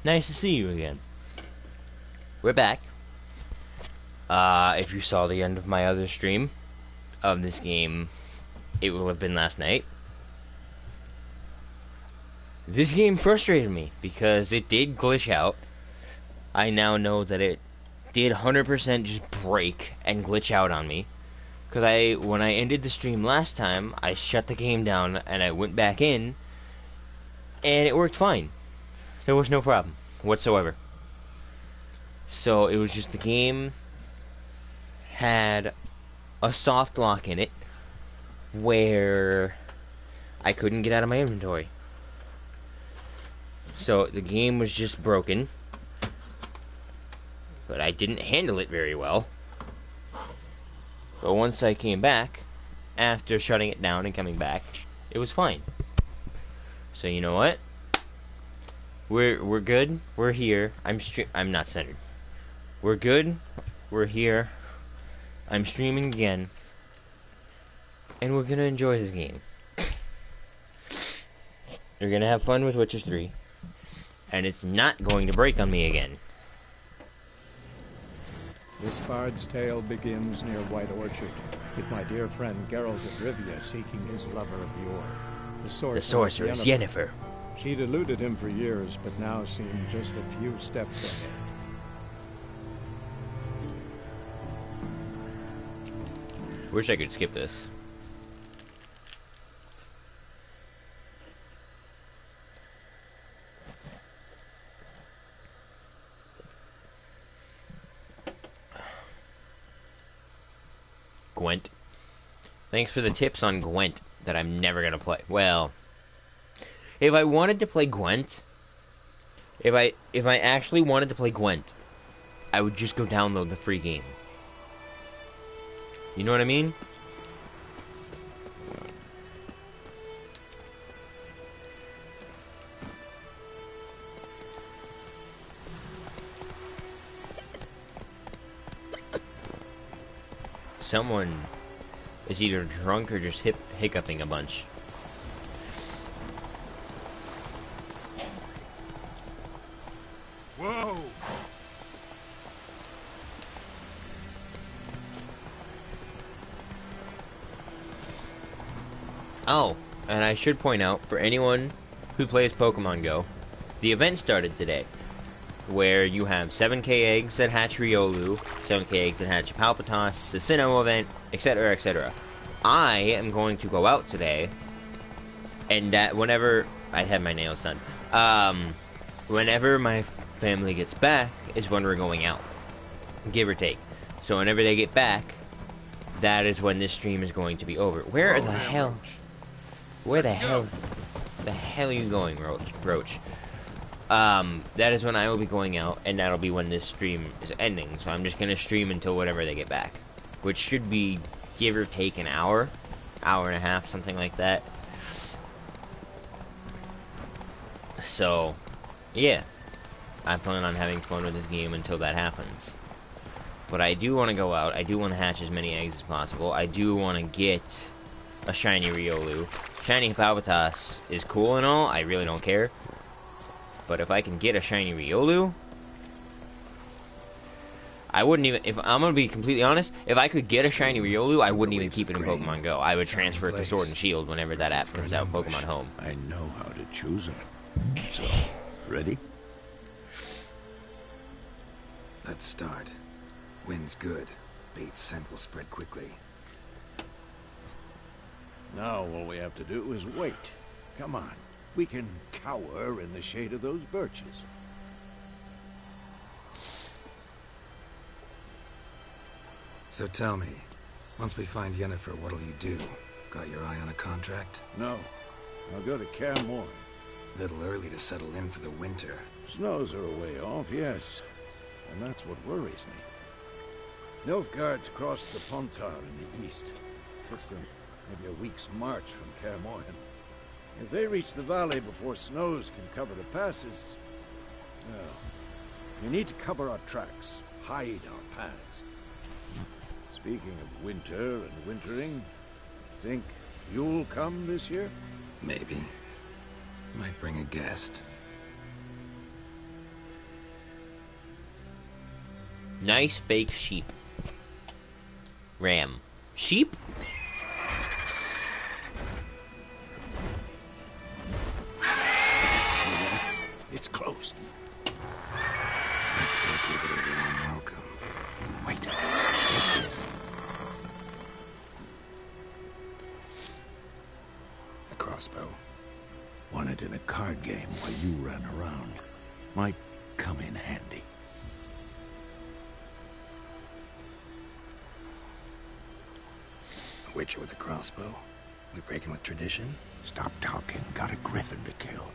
Nice to see you again. We're back. If you saw the end of my other stream of this game, it will have been last night. This game frustrated me because it did glitch out. I now know that it did 100% just break and glitch out on me. Because when I ended the stream last time, I shut the game down and I went back in, and it worked fine. There was no problem whatsoever. So it was just the game had a soft lock in it where I couldn't get out of my inventory. So the game was just broken, but I didn't handle it very well. But once I came back, after shutting it down and coming back, it was fine. So you know what? We're good. We're here. I'm not centered. We're good. We're here. I'm streaming again, and we're gonna enjoy this game. We're gonna have fun with Witcher 3, and it's not going to break on me again. This bard's tale begins near White Orchard, with my dear friend Geralt of Rivia seeking his lover of yore, the sorceress Yennefer. She'd eluded him for years, but now seemed just a few steps ahead. Wish I could skip this. Gwent. Thanks for the tips on Gwent that I'm never gonna play. Well, if I wanted to play Gwent, if I actually wanted to play Gwent, I would just go download the free game. You know what I mean? Someone is either drunk or just hiccuping a bunch. Whoa! Oh, and I should point out, for anyone who plays Pokemon Go, the event started today, where you have 7k eggs that hatch Riolu, 7k eggs that hatch Palpitas, the Sinnoh event, etc, etc. I am going to go out today, and that whenever I have my nails done, whenever my family gets back is when we're going out, give or take. So whenever they get back, that is when this stream is going to be over. Where the hell are you going, Roach? That is when I will be going out, and that'll be when this stream is ending. So I'm just gonna stream until whenever they get back, which should be give or take an hour and a half, something like that. So, yeah, I plan on having fun with this game until that happens. But I do want to go out. I do want to hatch as many eggs as possible. I do want to get a shiny Riolu. Shiny Palpitas is cool and all. I really don't care. But if I can get a shiny Riolu, I wouldn't even, if I'm gonna be completely honest, if I could get a shiny Riolu, I wouldn't even keep it in Pokemon Go. I would transfer it to Sword and Shield whenever that app comes out, Pokemon Home. I know how to choose them. So, ready? Let's start. Wind's good. Bait's scent will spread quickly. Now all we have to do is wait. Come on. We can cower in the shade of those birches. So tell me, once we find Yennefer, what'll you do? Got your eye on a contract? No. I'll go to Kaer Morhen. Little early to settle in for the winter. Snows are a way off, yes. And that's what worries me. Nilfgaard's crossed the Pontar in the east. Puts them maybe a week's march from Kaer Morhen. If they reach the valley before snows can cover the passes, well, we need to cover our tracks, hide our paths. Speaking of winter and wintering, think you'll come this year? Maybe. Might bring a guest. Nice fake sheep. Ram. Sheep? It's closed. Let's go give it a warm welcome. Wait. Take this. A crossbow. Won it in a card game while you ran around. Might come in handy. A witcher with a crossbow. We breaking with tradition? Stop talking. Got a griffin to kill.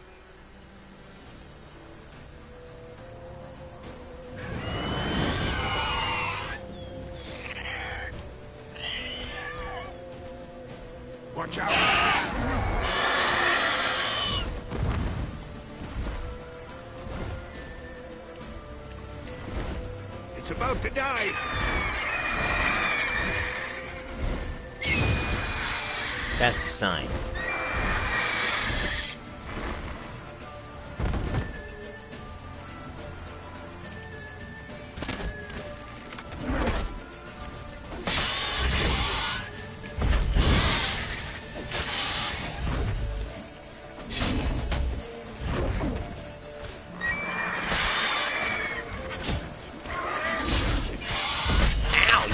Watch out! It's about to dive! That's the sign.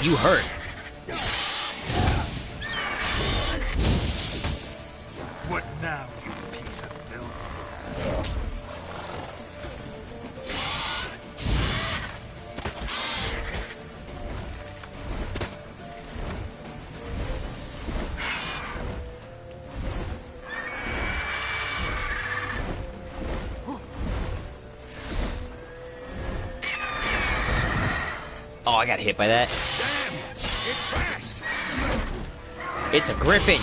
You hurt. What now, you piece of filth? Oh, I got hit by that. Damn! It's fast! It's a griffin.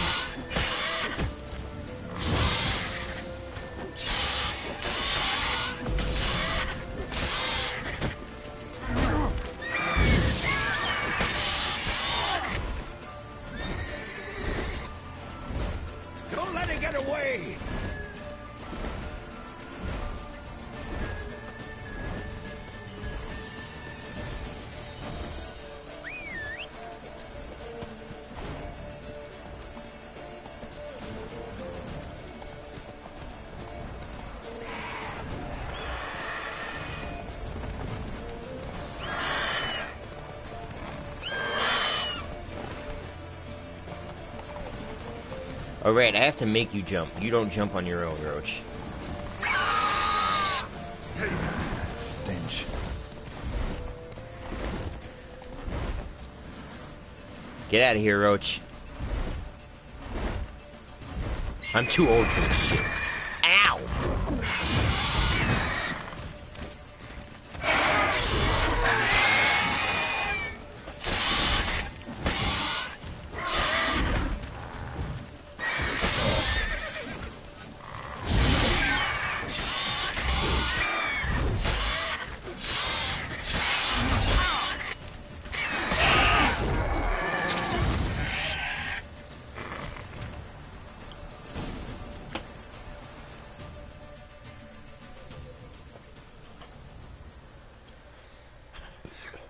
Don't let it get away! Alright, I have to make you jump. You don't jump on your own, Roach. Stench. Get out of here, Roach. I'm too old for this shit. Ow!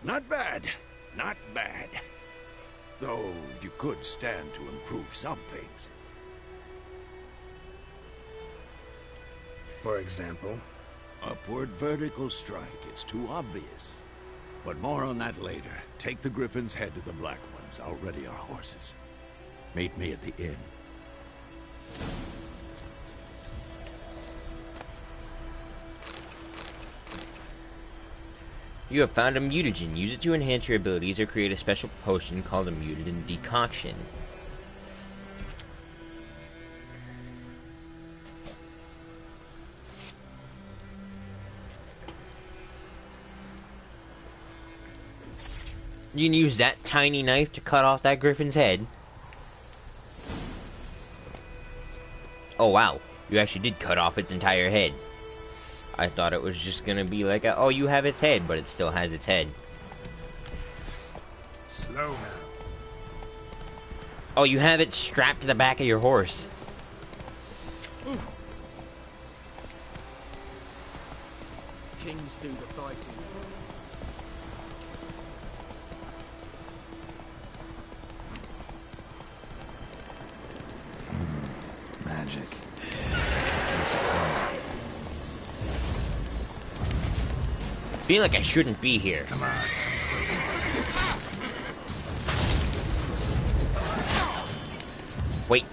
Not bad. Not bad. Though you could stand to improve some things. For example? Upward vertical strike. It's too obvious. But more on that later. Take the Griffin's head to the Black Ones. I'll ready our horses. Meet me at the inn. You have found a mutagen. Use it to enhance your abilities or create a special potion called a mutagen decoction. You can use that tiny knife to cut off that griffin's head. Oh wow, you actually did cut off its entire head. I thought it was just gonna be like a, oh, you have its head, but it still has its head. Slow now. Oh, you have it strapped to the back of your horse. Kings do the fighting. Feel like I shouldn't be here. Come on. Wait.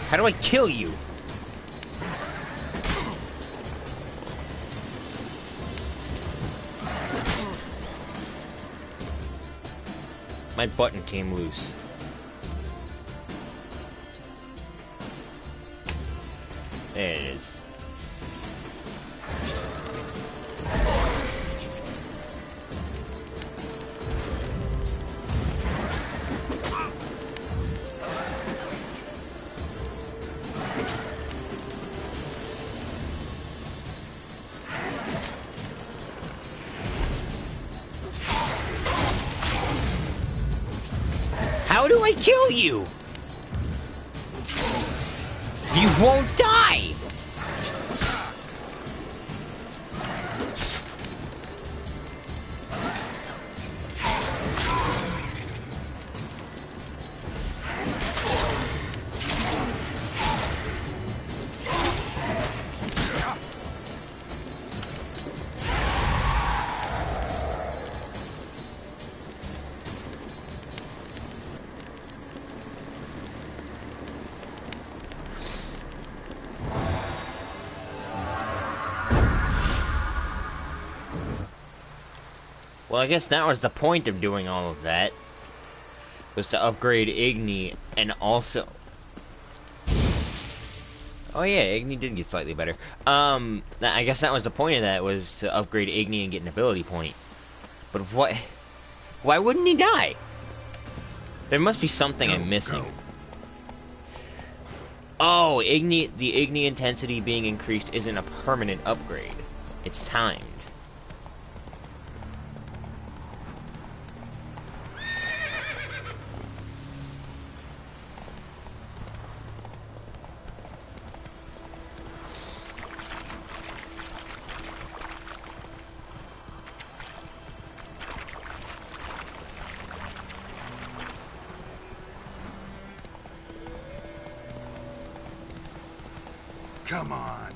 How do I kill you? My button came loose. There it is. How do I kill you? You won't die! Well, I guess that was the point of doing all of that. Was to upgrade Igni and also... Oh yeah, Igni did get slightly better. I guess that was the point of that, was to upgrade Igni and get an ability point. But what... Why wouldn't he die? There must be something I'm missing. Oh, the Igni intensity being increased isn't a permanent upgrade. It's timed. Come on.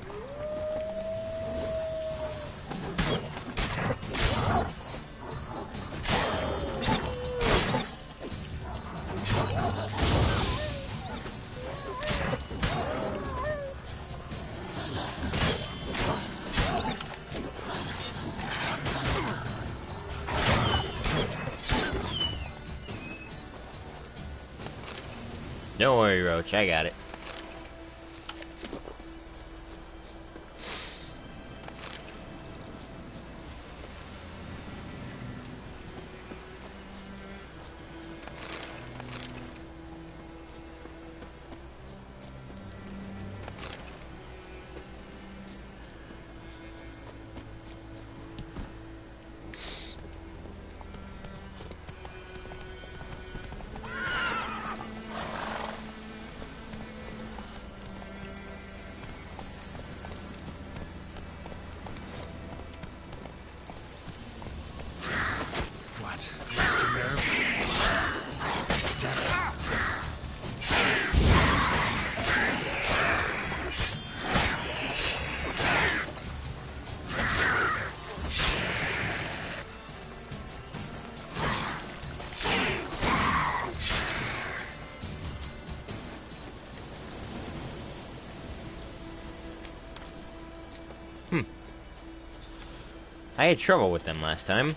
Don't worry, Roach, I got it. I had trouble with them last time.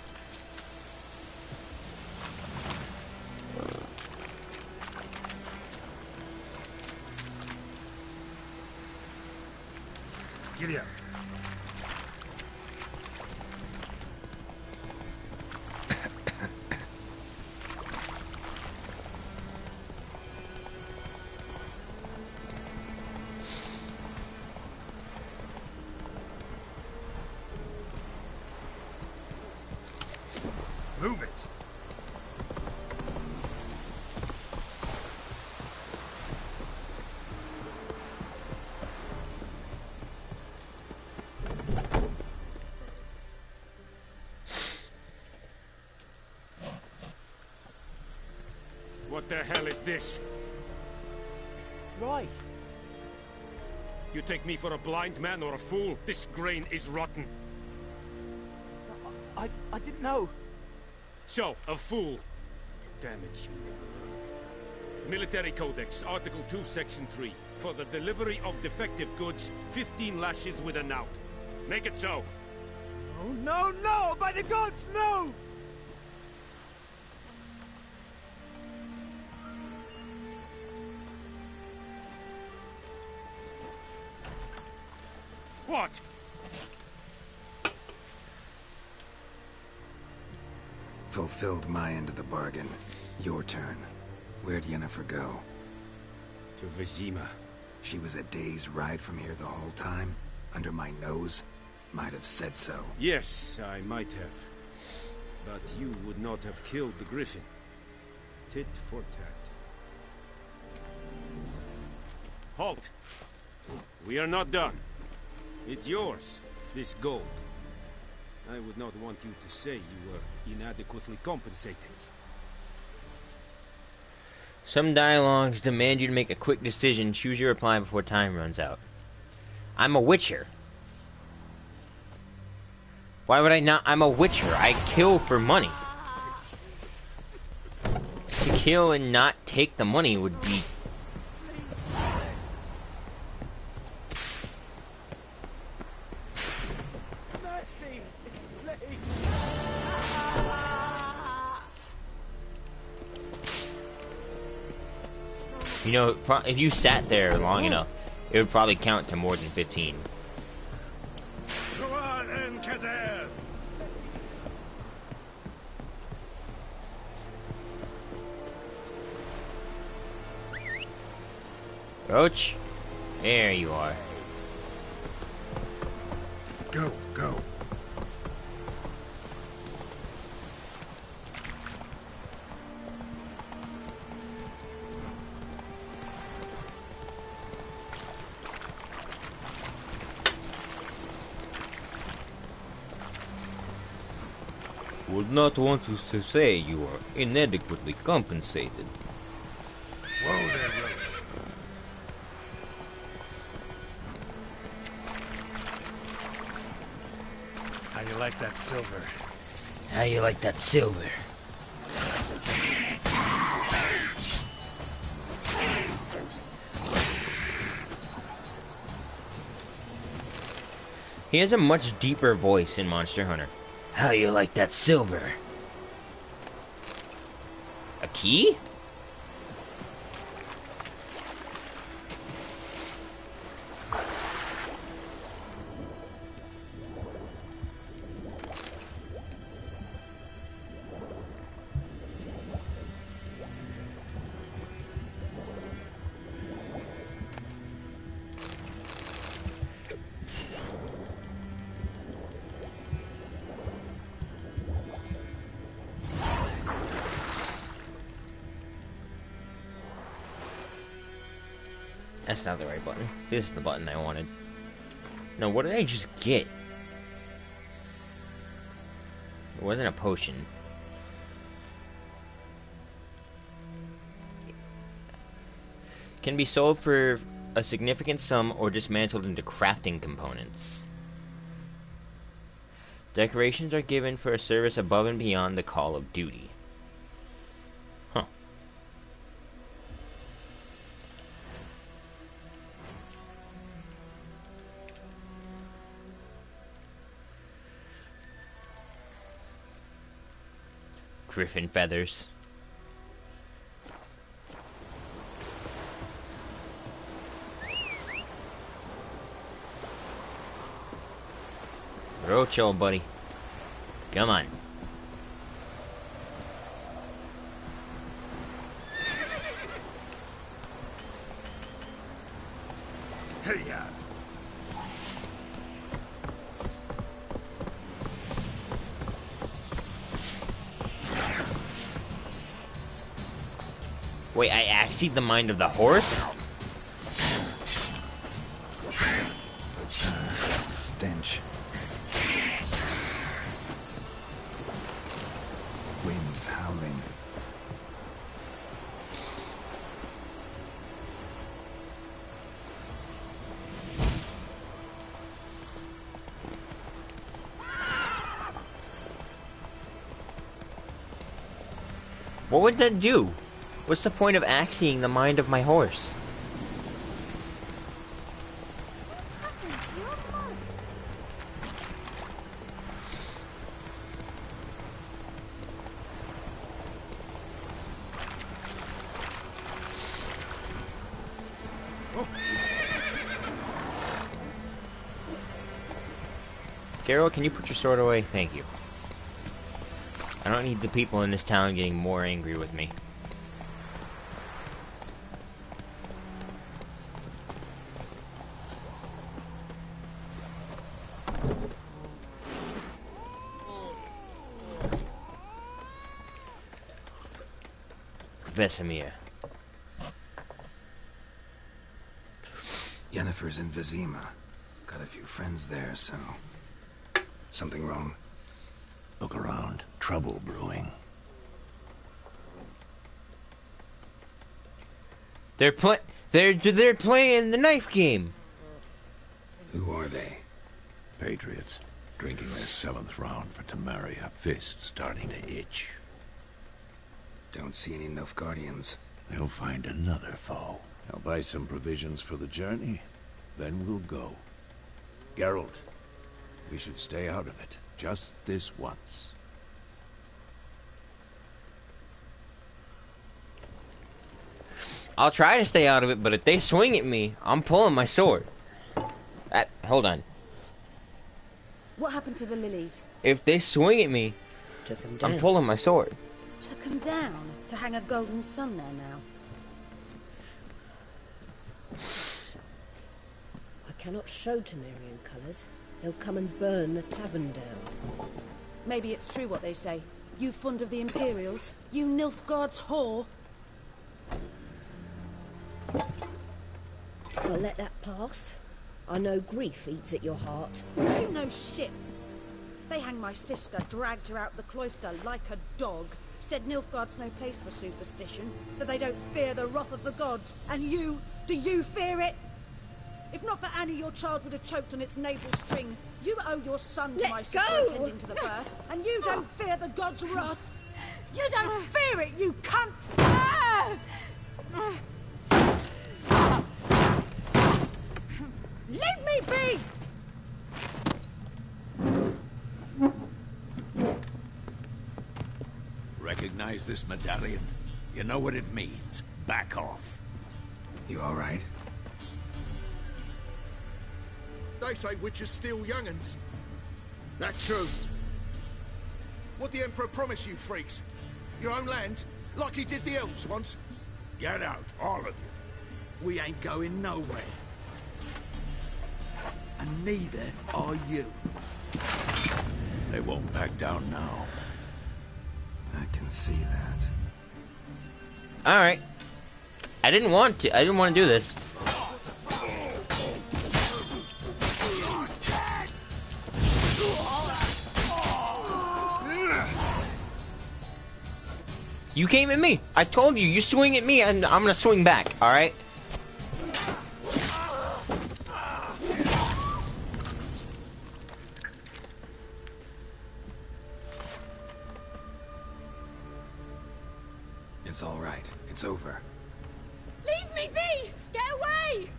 Giddy up. Move it. What the hell is this? Right. You take me for a blind man or a fool? This grain is rotten. I didn't know. So, a fool. Damn it, you never learn. Military Codex, Article 2, Section 3. For the delivery of defective goods, 15 lashes with a knout. Make it so. Oh, no, no! By the gods, no! What? Fulfilled my end of the bargain. Your turn. Where'd Yennefer go? To Vizima. She was a day's ride from here the whole time? Under my nose? Might have said so. Yes, I might have. But you would not have killed the griffin. Tit for tat. Halt! We are not done. It's yours, this gold. I would not want you to say you were inadequately compensated. Some dialogues demand you to make a quick decision. Choose your reply before time runs out. I'm a witcher. Why would I not? I'm a witcher. I kill for money. To kill and not take the money would be... Mercy! Please! You know, if you sat there long enough, it would probably count to more than 15. Go on, Enkazer! Roach, there you are. Go, go. Would not want to say you are inadequately compensated. Whoa there, Roach. How you like that silver? How you like that silver? He has a much deeper voice in Monster Hunter. How you like that silver? A key? That's not the right button. This is the button I wanted. No, what did I just get? It wasn't a potion. Can be sold for a significant sum or dismantled into crafting components. Decorations are given for a service above and beyond the call of duty. Huh. Griffin feathers. Roach, old buddy. Come on. Hey, ya! Wait, I actually the mind of the horse? Stench. Winds howling. What would that do? What's the point of axing the mind of my horse? Geralt, can you put your sword away? Thank you. I don't need the people in this town getting more angry with me. Vesemir. Yennefer's in Vizima. Got a few friends there, so... Something wrong? Look around. Trouble brewing. They're playing the knife game. Who are they? Patriots. Drinking their 7th round for Temeria. Fist starting to itch. Don't see any Nilfgaardians. They'll find another foe. I'll buy some provisions for the journey. Then we'll go. Geralt, we should stay out of it. Just this once. I'll try to stay out of it, but if they swing at me, I'm pulling my sword. Hold on. What happened to the lilies? If they swing at me, Took them down. I'm pulling my sword. Took them down to hang a golden sun there now. I cannot show Temerian colours. They'll come and burn the tavern down. Maybe it's true what they say. You fond of the Imperials? You Nilfgaard's whore? I'll let that pass. I know grief eats at your heart. You know shit. They hanged my sister, dragged her out the cloister like a dog. Said Nilfgaard's no place for superstition, that they don't fear the wrath of the gods. And you, do you fear it? If not for Annie, your child would have choked on its navel string. You owe your son to my sister attending to the birth, and you don't fear the gods' wrath. You don't fear it, you cunt! Leave me be! Recognize this medallion? You know what it means. Back off. You all right? They say witches steal young'uns. That true? What the Emperor promise you, freaks? Your own land? Like he did the elves once? Get out, all of you. We ain't going nowhere. And neither are you. They won't back down now. I can see that. Alright. I didn't want to do this. You came at me. I told you, you swing at me and I'm gonna swing back, alright? It's all right. It's over. Leave me be! Get away!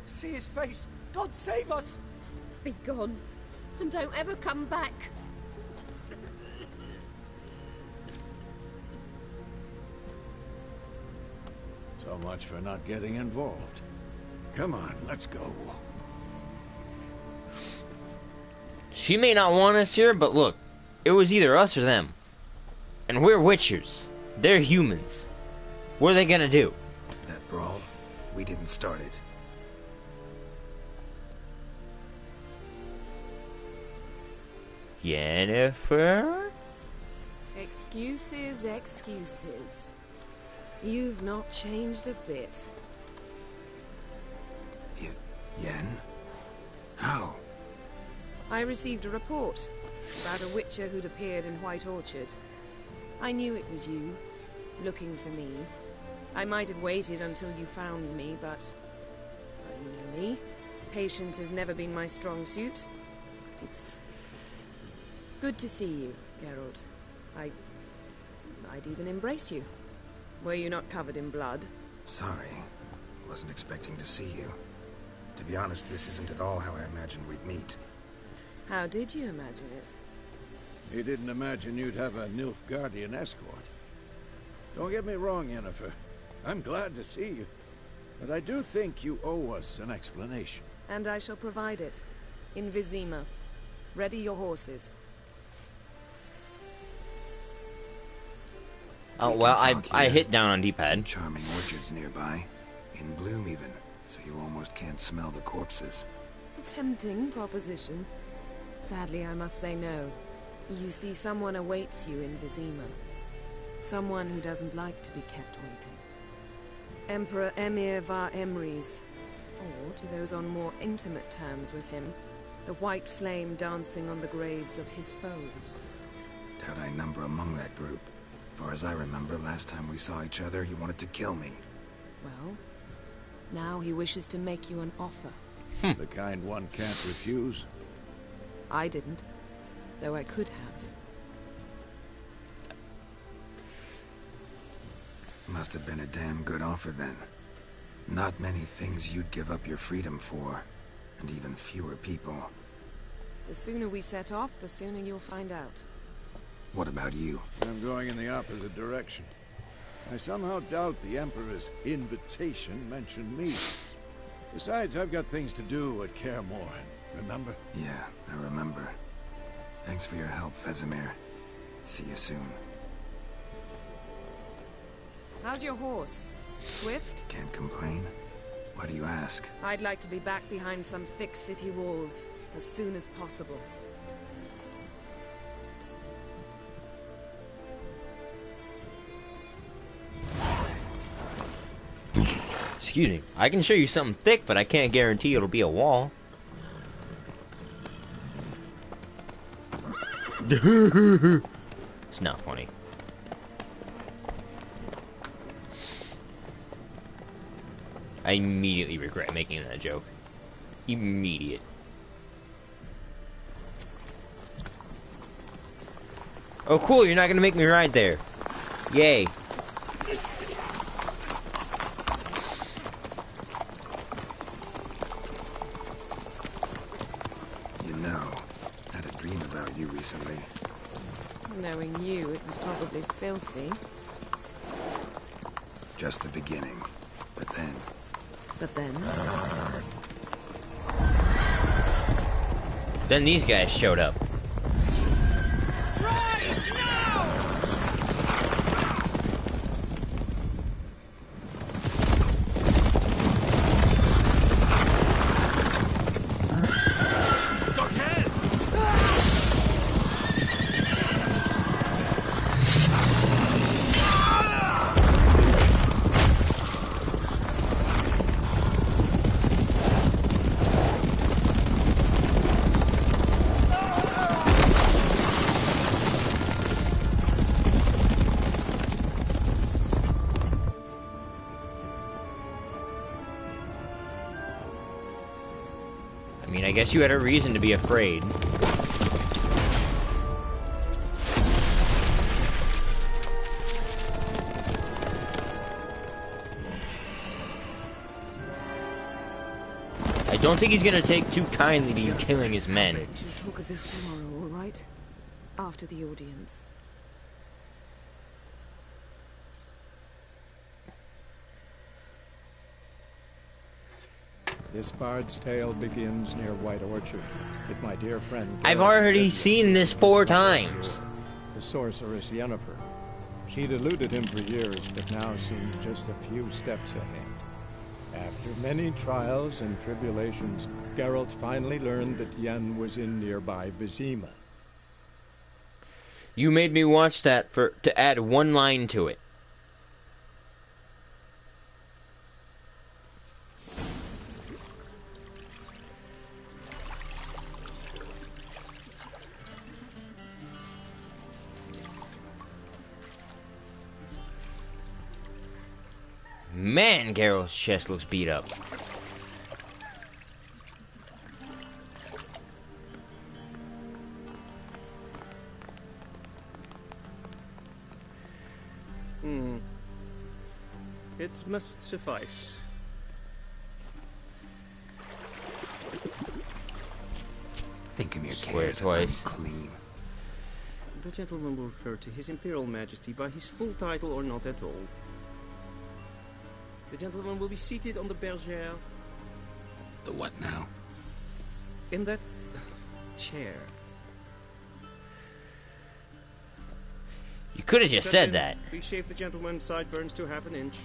See his face! God save us! Be gone, and don't ever come back. So much for not getting involved. Come on, let's go. She may not want us here, but look, it was either us or them. And we're witchers. They're humans. What are they gonna do? That brawl, we didn't start it. Yennefer? Excuses, excuses. You've not changed a bit. Yen? How? I received a report about a witcher who'd appeared in White Orchard. I knew it was you, looking for me. I might have waited until you found me, but... well, you know me. Patience has never been my strong suit. It's Good to see you, Geralt. I'd even embrace you. Were you not covered in blood? Sorry. Wasn't expecting to see you. To be honest, this isn't at all how I imagined we'd meet. How did you imagine it? He didn't imagine you'd have a Nilfgaardian escort. Don't get me wrong, Yennefer. I'm glad to see you. But I do think you owe us an explanation. And I shall provide it. In Vizima. Ready your horses. Oh, well, I hit down on D-pad. Some charming orchards nearby. In bloom, even. So you almost can't smell the corpses. A tempting proposition. Sadly, I must say no. You see, someone awaits you in Vizima. Someone who doesn't like to be kept waiting. Emperor Emir var Emrys. Or, to those on more intimate terms with him, the white flame dancing on the graves of his foes. Doubt I number among that group. Far as I remember, last time we saw each other, he wanted to kill me. Well, now he wishes to make you an offer. The kind one can't refuse. I didn't, though I could have. Must have been a damn good offer then. Not many things you'd give up your freedom for, and even fewer people. The sooner we set off, the sooner you'll find out. What about you? I'm going in the opposite direction. I somehow doubt the Emperor's invitation mentioned me. Besides, I've got things to do at Kaer Morhen, remember? Yeah, I remember. Thanks for your help, Vesemir. See you soon. How's your horse? Swift? Can't complain. Why do you ask? I'd like to be back behind some thick city walls as soon as possible. Excuse me. I can show you something thick, but I can't guarantee it'll be a wall. It's not funny. I immediately regret making that joke. Immediate. Oh cool, you're not gonna make me ride there. Yay. You know, I had a dream about you recently. Knowing you, it was probably filthy. Just the beginning. But then... Then these guys showed up. I mean, I guess you had a reason to be afraid. I don't think he's gonna take too kindly to you killing his men. We'll talk of this tomorrow, all right? After the audience. This bard's tale begins near White Orchard with my dear friend. I've already seen this 4 times. The sorceress Yennefer. She'd eluded him for years, but now seemed just a few steps ahead. After many trials and tribulations, Geralt finally learned that Yen was in nearby Vizima. You made me watch that to add 1 line to it. Man, Geralt's chest looks beat up. It must suffice. Think of your Swear cares twice. clean. The gentleman will refer to His Imperial Majesty by his full title or not at all. The gentleman will be seated on the bergère. The what now? In that chair. You could have just said that. Please shave the gentleman's sideburns to half an inch.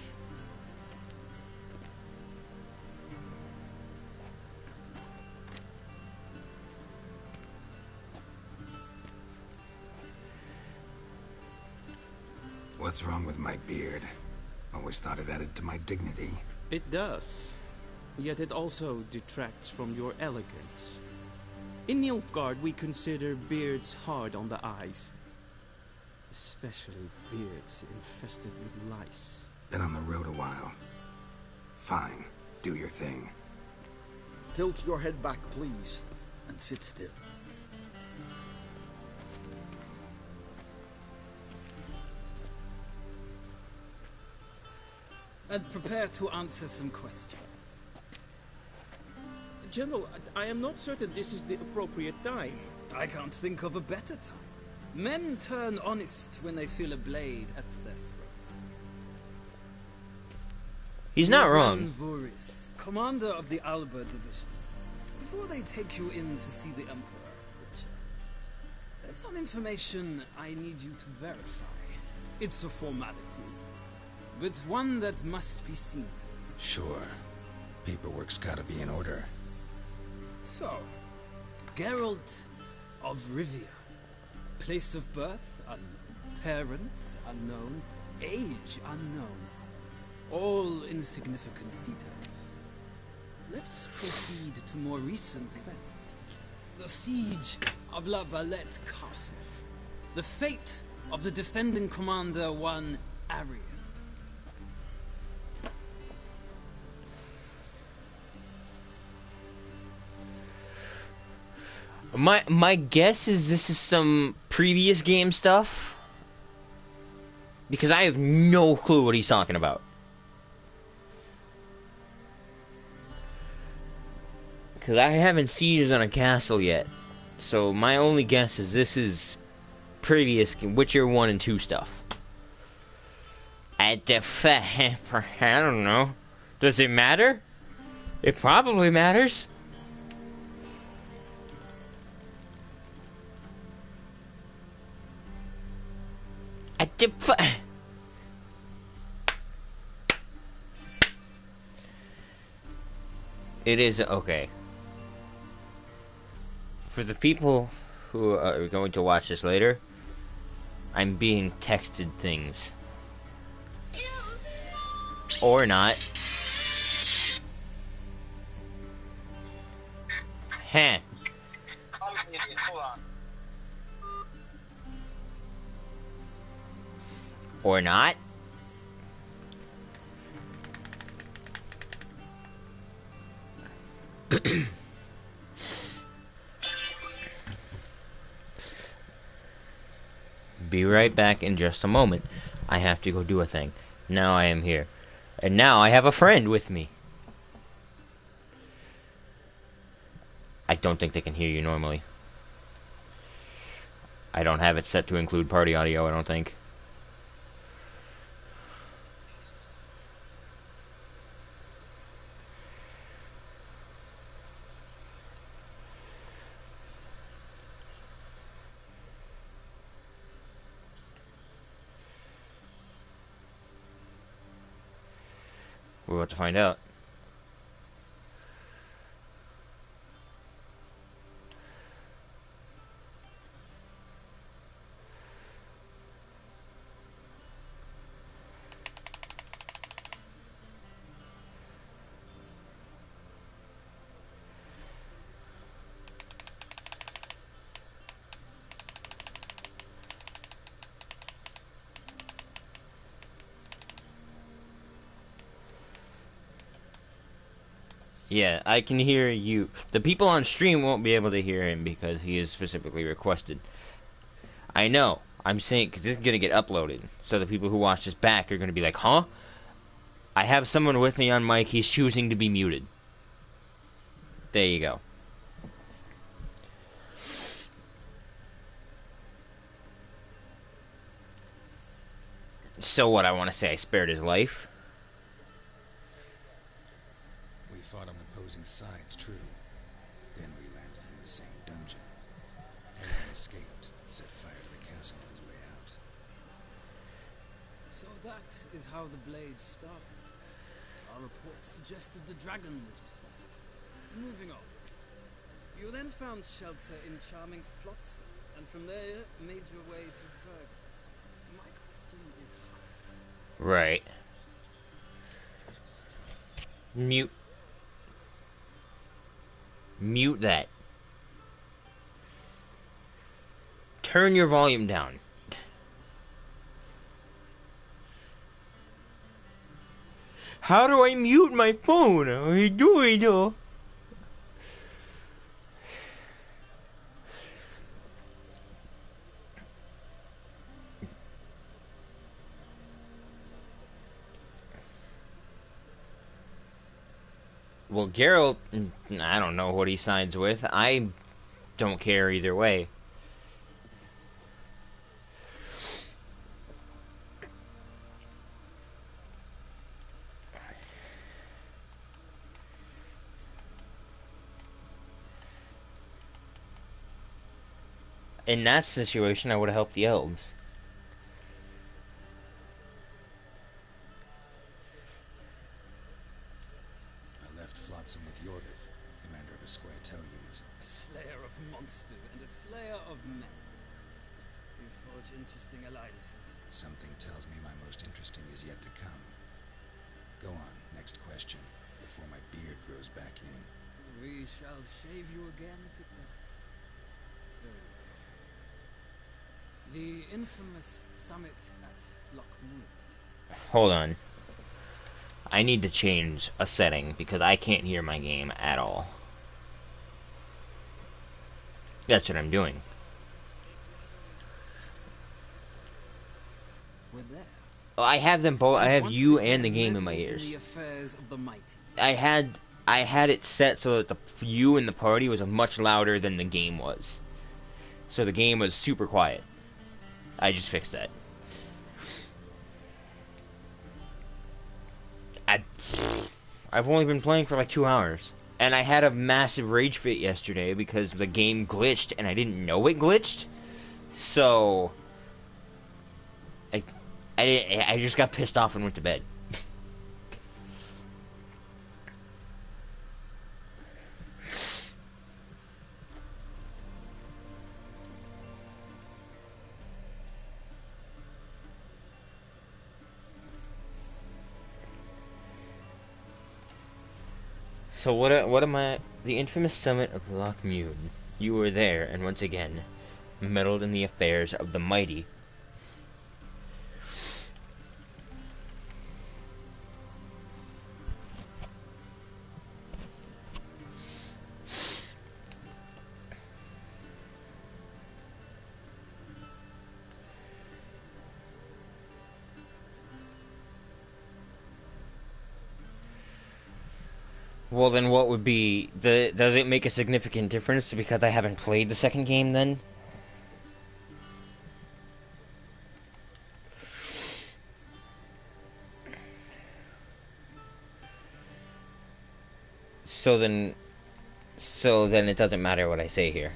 What's wrong with my beard? Always thought it added to my dignity. It does. Yet it also detracts from your elegance. In Nilfgaard, we consider beards hard on the eyes. Especially beards infested with lice. Been on the road a while. Fine. Do your thing. Tilt your head back, please, and sit still. And prepare to answer some questions. General, I am not certain this is the appropriate time. I can't think of a better time. Men turn honest when they feel a blade at their throat. He's not Ivan wrong. Vuris, commander of the Alba division. Before they take you in to see the Emperor, Richard, there's some information I need you to verify. It's a formality, but one that must be seen to. Sure. Paperwork's gotta be in order. So, Geralt of Rivia. Place of birth unknown. Parents unknown. Age unknown. All insignificant details. Let us proceed to more recent events. The siege of La Valette Castle. The fate of the defending commander, one Arian. My guess is this is some previous game stuff. Because I have no clue what he's talking about. Because I haven't sieged on a castle yet. So my only guess is this is previous Witcher 1 and 2 stuff. I don't know. Does it matter? It probably matters. It is okay. For the people who are going to watch this later, I'm being texted things. Or not. Heh. Or not. Be right back in just a moment. I have to go do a thing. Now I am here. And now I have a friend with me. I don't think they can hear you normally. I don't have it set to include party audio, I don't think. We're about to find out. Yeah, I can hear you. The people on stream won't be able to hear him because he is specifically requested. I know. I'm saying, because this is going to get uploaded. So the people who watch this back are going to be like, huh? I have someone with me on mic, he's choosing to be muted. There you go. So what, I want to say I spared his life? We fought on opposing sides, true. Then we landed in the same dungeon. Aaron escaped, set fire to the castle on his way out. So that is how the blade started. Our reports suggested the dragon was responsible. Moving on. You then found shelter in charming Flotsam, and from there made your way to Verga. My question is how? Right. Mute. Mute that. Turn your volume down. How do I mute my phone? I do it all. Well, Geralt, I don't know what he sides with. I don't care either way. In that situation, I would have helped the elves. I left Flotsam with Yorvith, commander of a Square-Tail unit. A slayer of monsters and a slayer of men. You forge interesting alliances. Something tells me my most interesting is yet to come. Go on, next question, before my beard grows back in. We shall shave you again if it does. Very well. The infamous summit at Lochmuir. Hold on. I need to change a setting because I can't hear my game at all. That's what I'm doing. We're there. Well, I have them both. I have once you again and the game in my meddled ears. the affairs of the mighty. I had it set so that the you in the party was much louder than the game was. So the game was super quiet. I just fixed that. I've only been playing for like 2 hours. And I had a massive rage fit yesterday because the game glitched and I didn't know it glitched. So I just got pissed off and went to bed. So what am I? The infamous summit of Lochmuir. You were there, and once again, meddled in the affairs of the mighty. Well, then what would be does it make a significant difference because I haven't played the second game then? So then it doesn't matter what I say here.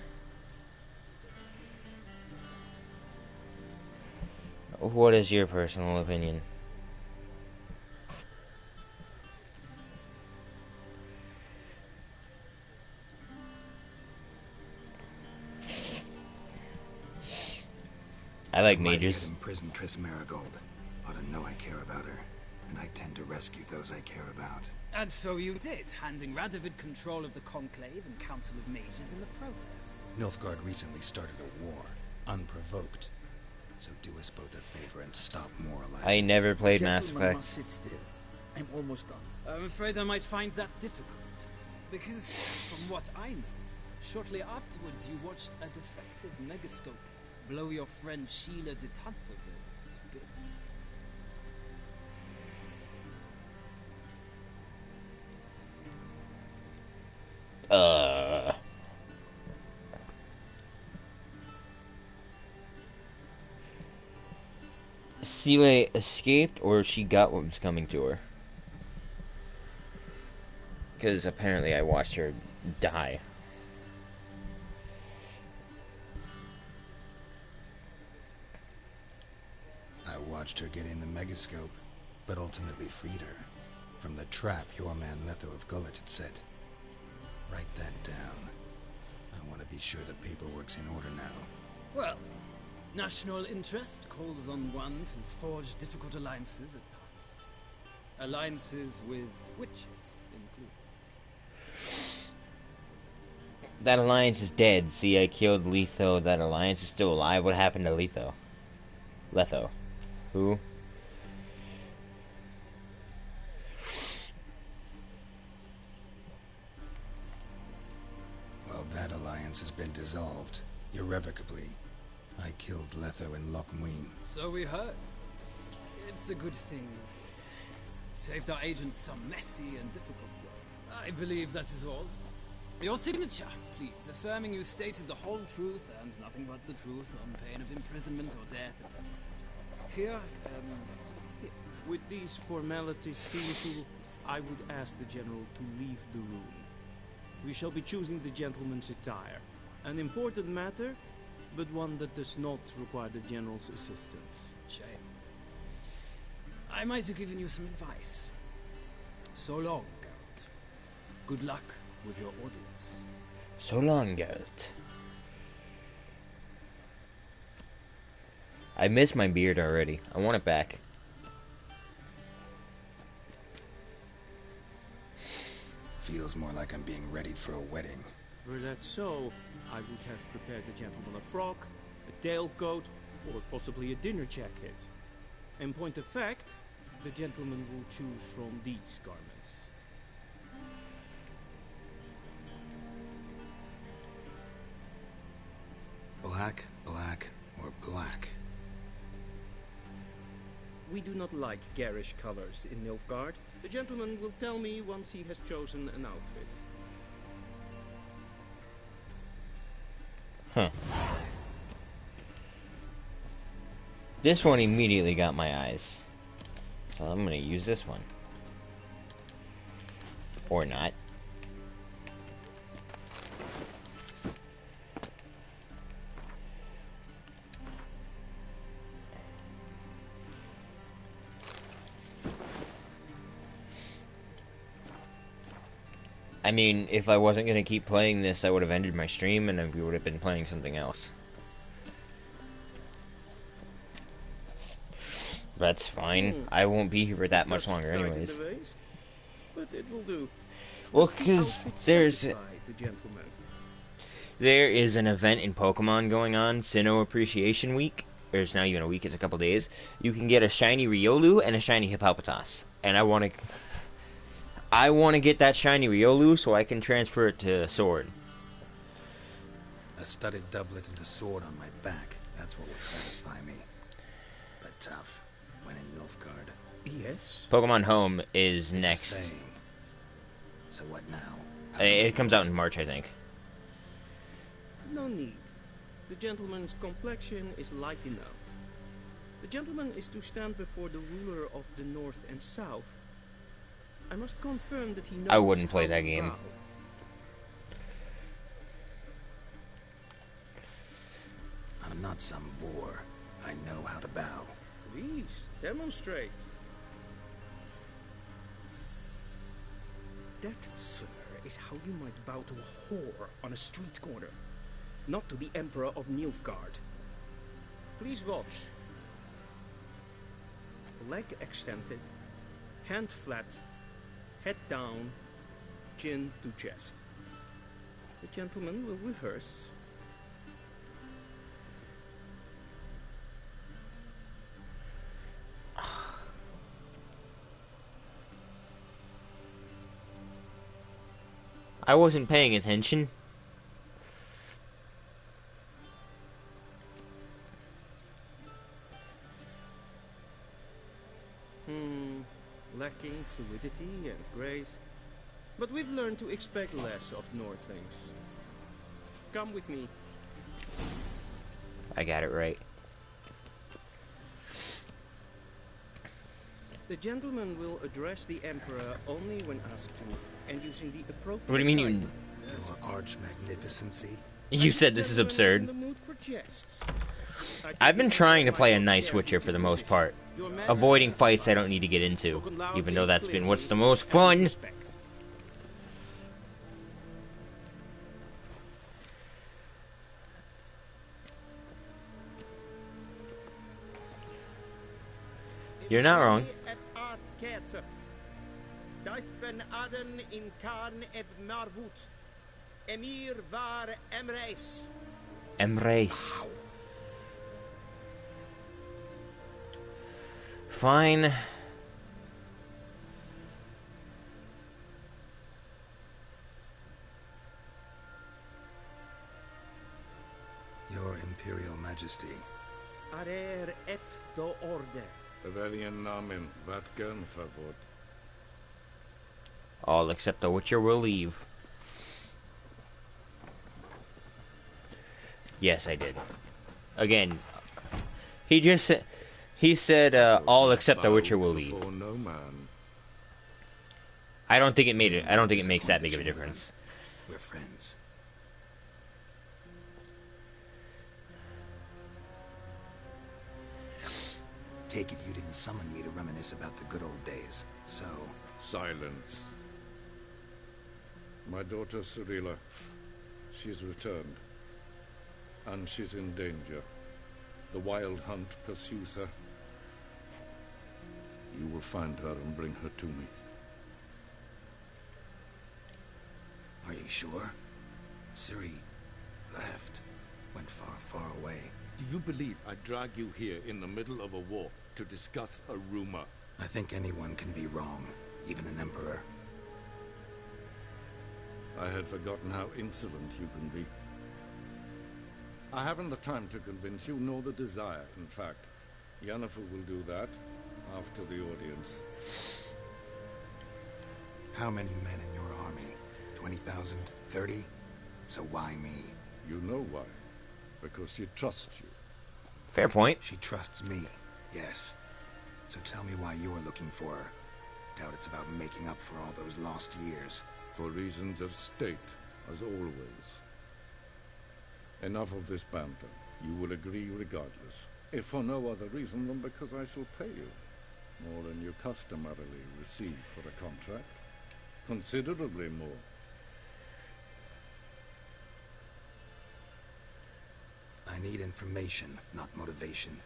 What is your personal opinion? I like mages. Imprisoned Triss Marigold. Ought to know I care about her, and I tend to rescue those I care about. And so you did, handing Radovid control of the Conclave and Council of Mages in the process. Nilfgaard recently started a war, unprovoked. So do us both a favor and stop moralizing. I never played Mass Gentlemen Effect. must sit still. I'm almost done. I'm afraid I might find that difficult. Because, from what I know, shortly afterwards you watched a defective megascope blow your friend Sheila de Tutseville to bits. Seele escaped, or she got what was coming to her? Because apparently I watched her die. I watched her get in the megascope, but ultimately freed her from the trap your man Letho of Gullet had set. Write that down. I want to be sure the paperwork's in order now. Well, national interest calls on one to forge difficult alliances at times. Alliances with witches included. That alliance is dead. See, I killed Letho. That alliance is still alive. What happened to Letho? Letho. Who? Well, that alliance has been dissolved, irrevocably. I killed Letho in Loch Muin. So we heard. It's a good thing you did. Saved our agent some messy and difficult work. I believe that is all. Your signature, please, affirming you stated the whole truth and nothing but the truth on pain of imprisonment or death, etc., etc. Here, here. With these formalities seen to, I would ask the General to leave the room. We shall be choosing the gentleman's attire. An important matter, but one that does not require the General's assistance. Shame. I might have given you some advice. So long, Geralt. Good luck with your audience. So long, Geralt. I miss my beard already. I want it back. Feels more like I'm being readied for a wedding. Were that so, I would have prepared the gentleman a frock, a tailcoat, or possibly a dinner jacket. In point of fact, the gentleman will choose from these garments. Black, black, or black? We do not like garish colors in Nilfgaard. The gentleman will tell me once he has chosen an outfit. Huh. This one immediately got my eyes. So I'm gonna use this one. Or not. I mean, if I wasn't gonna keep playing this, I would have ended my stream and then we would have been playing something else. That's fine. I won't be here for that much longer anyways. But it will do. Well, because there is an event in Pokemon going on, Sinnoh Appreciation Week. Or it's not even a week, it's a couple days. You can get a shiny Riolu and a shiny Hippopotas. And I want to get that shiny Riolu so I can transfer it to Sword. A studded doublet and a sword on my back. That's what would satisfy me. But tough. When in Nilfgaard. Yes. Pokemon Home is It's next. a saying. So what now? It comes out in March, I think. No need. The gentleman's complexion is light enough. The gentleman is to stand before the ruler of the North and South. I must confirm that he knows. I wouldn't play how that to game. bow. I'm not some boor. I know how to bow. Please, demonstrate. That, sir, is how you might bow to a whore on a street corner, not to the Emperor of Nilfgaard. Please watch. Leg extended, hand flat, head down, chin to chest. The gentleman will rehearse. I wasn't paying attention. lacking fluidity and grace. But we've learned to expect less of Northlings. Come with me. I got it right. The gentleman will address the Emperor only when asked to, and using the appropriate... What do you mean you... Your arch magnificency? You said this is absurd. I've been trying to play a nice Witcher for the most part. Avoiding fights I don't need to get into. Even though that's been what's the most fun. You're not wrong. Embrace. Fine. Your Imperial Majesty. Arer ep do orde. Evelian namen, vatgen favor. All except the Witcher will leave. Yes, I did. Again, he just said... He said, all except the Witcher will leave. I don't think it made it. I don't think it makes that big of a difference. We're friends. Take it you didn't summon me to reminisce about the good old days, so... Silence. My daughter Cyrilla, she's returned. And she's in danger. The Wild Hunt pursues her. You will find her and bring her to me. Are you sure? Ciri left. Went far, far away. Do you believe I drag you here in the middle of a war to discuss a rumor? I think anyone can be wrong, even an emperor. I had forgotten how insolent you can be. I haven't the time to convince you, nor the desire, in fact. Yennefer will do that after the audience. How many men in your army? 20,000? 30? So why me? You know why. Because she trusts you. Fair point. She trusts me, yes. So tell me why you're looking for her. Doubt it's about making up for all those lost years. For reasons of state, as always. Enough of this banter. You will agree regardless. If for no other reason than because I shall pay you. More than you customarily receive for a contract. Considerably more. I need information, not motivation.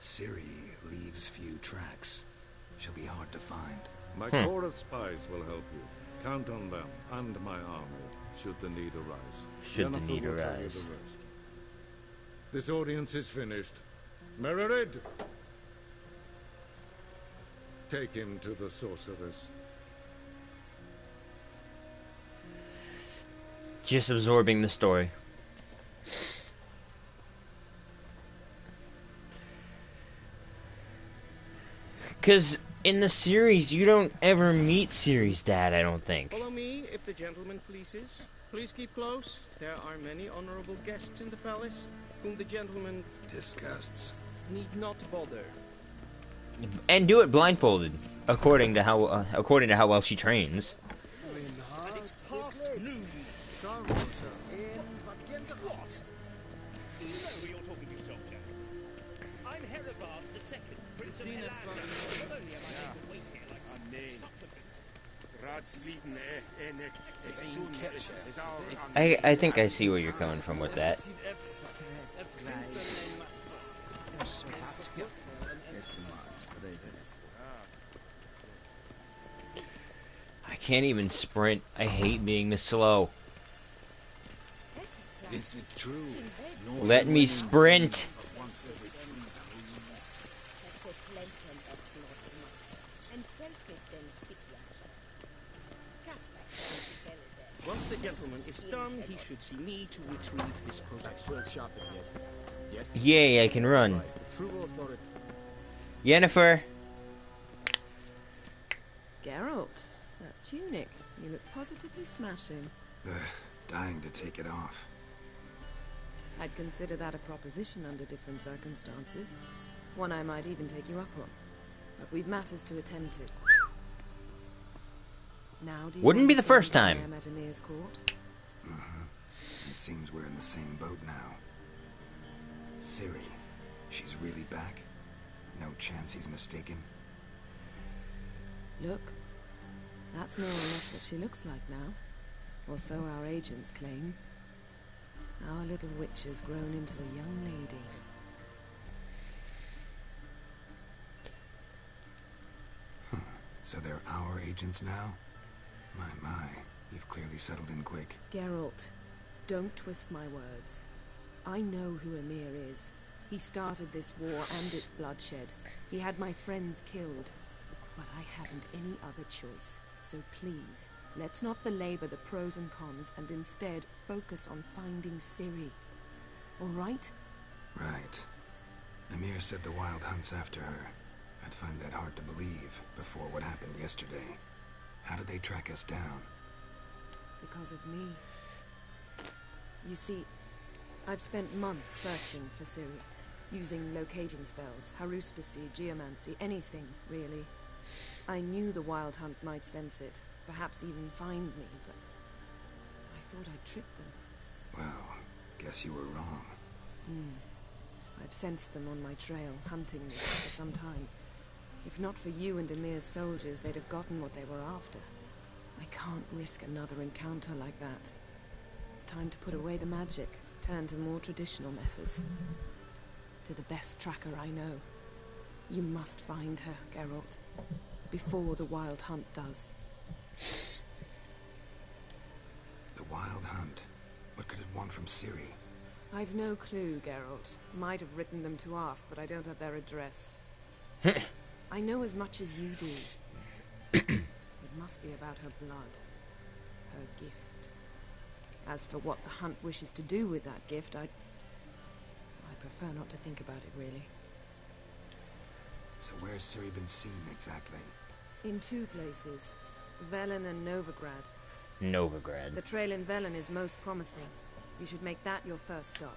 Ciri leaves few tracks. She'll be hard to find. My corps of spies will help you. Count on them and my army, should the need arise. Should the need arise. This audience is finished. Mererid! Take him to the sorceress. Just absorbing the story. Because in the series, you don't ever meet Ciri's dad, I don't think. Follow me, if the gentleman pleases. Please keep close. There are many honorable guests in the palace, whom the gentleman... disgusts. ...need not bother. And do it blindfolded, according to how well she trains. And it's past noon. What? Do you know who you're talking to, soldier? I'm Herivard II, Prince of Helena. Not only am I able to wait here like a supplicant. I think I see where you're coming from with that. I can't even sprint. I hate being this slow. Is it true? Let me sprint. Once the gentleman is done, he should see me to retrieve his possession. Yes. Yay, I can run. True authority. Yennefer. Geralt, that tunic. You look positively smashing. Ugh, dying to take it off. I'd consider that a proposition under different circumstances. One I might even take you up on. But we've matters to attend to. Now do you Wouldn't be the first understand time. why I'm at Emir's court? It seems we're in the same boat now. Ciri, she's really back? No chance he's mistaken? Look, that's more or less what she looks like now. Or so our agents claim. Our little witch has grown into a young lady. So they're our agents now? My, you've clearly settled in quick. Geralt, don't twist my words. I know who Emir is. He started this war and its bloodshed. He had my friends killed. But I haven't any other choice. So please, let's not belabor the pros and cons and instead focus on finding Ciri. All right? Right. Emir said the Wild Hunt's after her. I'd find that hard to believe before what happened yesterday. How did they track us down? Because of me. You see, I've spent months searching for Ciri, using locating spells, haruspicy, geomancy, anything, really. I knew the Wild Hunt might sense it, perhaps even find me, but I thought I'd tricked them. Well, guess you were wrong. I've sensed them on my trail, hunting me for some time. If not for you and Emir's soldiers, they'd have gotten what they were after. I can't risk another encounter like that. It's time to put away the magic, turn to more traditional methods. To the best tracker I know. You must find her, Geralt. Before the Wild Hunt does. The Wild Hunt? What could it want from Ciri? I've no clue, Geralt. Might have written them to ask, but I don't have their address. I know as much as you do. It must be about her blood. Her gift. As for what the Hunt wishes to do with that gift, I prefer not to think about it, really. So where's Ciri been seen, exactly? In two places. Velen and Novigrad. Novigrad. The trail in Velen is most promising. You should make that your first stop.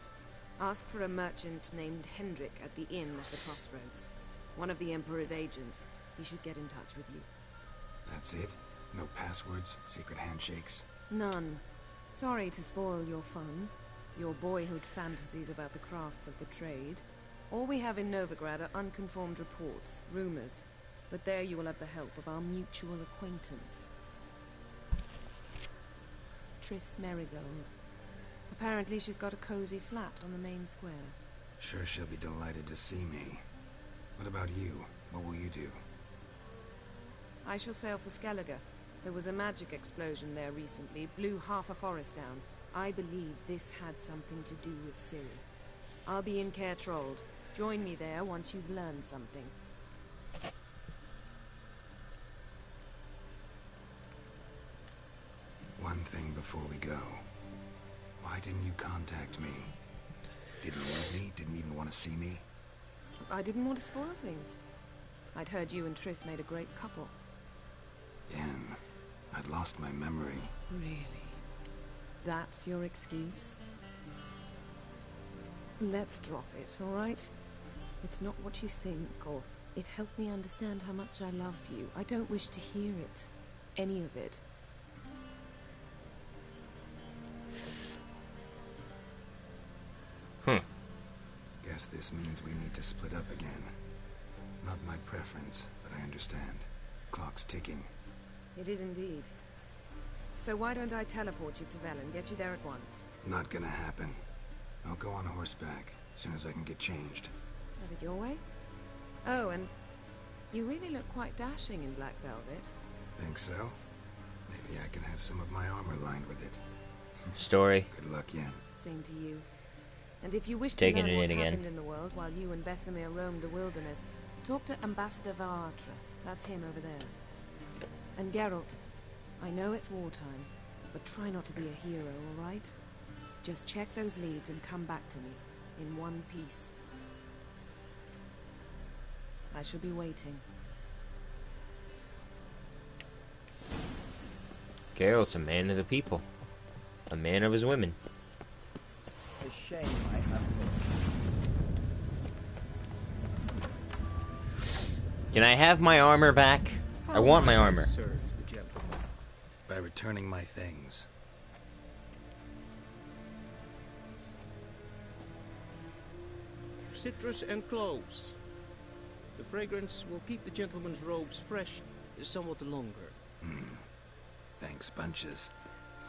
Ask for a merchant named Hendrik at the inn at the crossroads. One of the Emperor's agents. He should get in touch with you. That's it? No passwords? Secret handshakes? None. Sorry to spoil your fun. Your boyhood fantasies about the crafts of the trade. All we have in Novigrad are unconfirmed reports, rumors. But there you will have the help of our mutual acquaintance. Triss Merigold. Apparently she's got a cozy flat on the main square. Sure she'll be delighted to see me. What about you? What will you do? I shall sail for Skellige. There was a magic explosion there recently, blew half a forest down. I believe this had something to do with Ciri. I'll be in Caer Trold. Join me there once you've learned something. One thing before we go. Why didn't you contact me? Didn't know me? Didn't even want to see me? I didn't want to spoil things. I'd heard you and Triss made a great couple. Yen, I'd lost my memory. Really? That's your excuse? Let's drop it, all right? It's not what you think, or it helped me understand how much I love you. I don't wish to hear it. Any of it. Guess this means we need to split up again. Not my preference, but I understand. Clock's ticking. It is indeed. So why don't I teleport you to Velen, get you there at once? Not gonna happen. I'll go on horseback, as soon as I can get changed. Have it your way? Oh, and you really look quite dashing in black velvet. Think so? Maybe I can have some of my armor lined with it. Story. Good luck, Yen. Same to you. And if you wish to Taking learn it what's in again. happened in the world while you and Vesemir roamed the wilderness, talk to Ambassador Varatra. That's him over there. And Geralt, I know it's wartime, but try not to be a hero, all right? Just check those leads and come back to me, in one piece. I shall be waiting. Geralt's a man of the people. A man of his women. A shame I have no. Can I have my armor back? I want my armor. Serve the gentleman. By returning my things. Citrus and cloves. The fragrance will keep the gentleman's robes fresh somewhat longer. Thanks, bunches.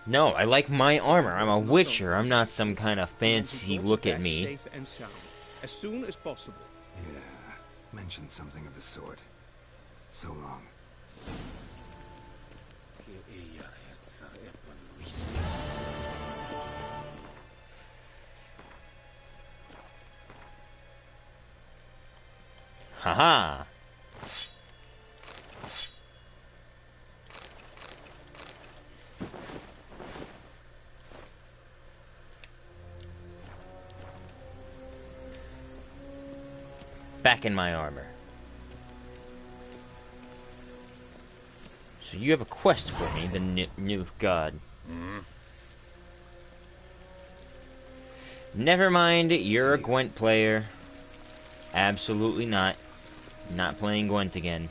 No, I like my armor. I'm a witcher. I'm not some kind of fancy look at me. Safe and sound, as soon as possible. Yeah, mentioned something of the sort. So long. Haha. Back in my armor. So you have a quest for me, the new god. Never mind, you're a Gwent player. Absolutely not. Not playing Gwent again.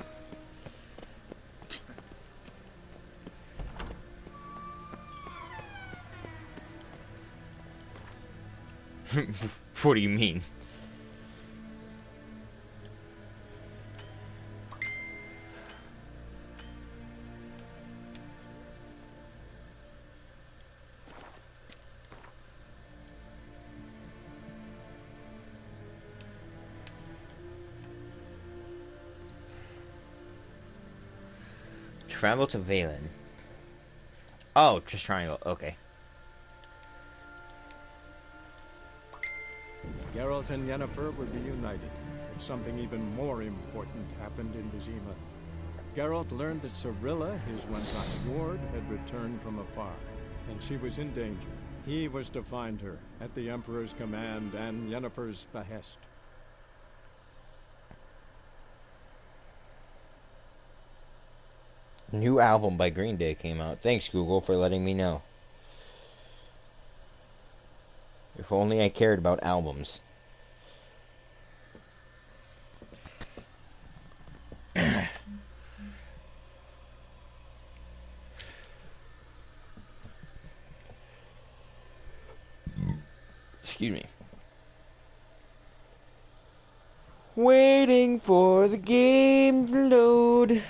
What do you mean? Travel to Valen. Oh, just triangle. Okay. Geralt and Yennefer were reunited, but something even more important happened in Vizima. Geralt learned that Cirilla, his one-time ward, had returned from afar, and she was in danger. He was to find her, at the Emperor's command and Yennefer's behest. New album by Green Day came out. Thanks, Google, for letting me know. If only I cared about albums. Excuse me. Waiting for the game to load.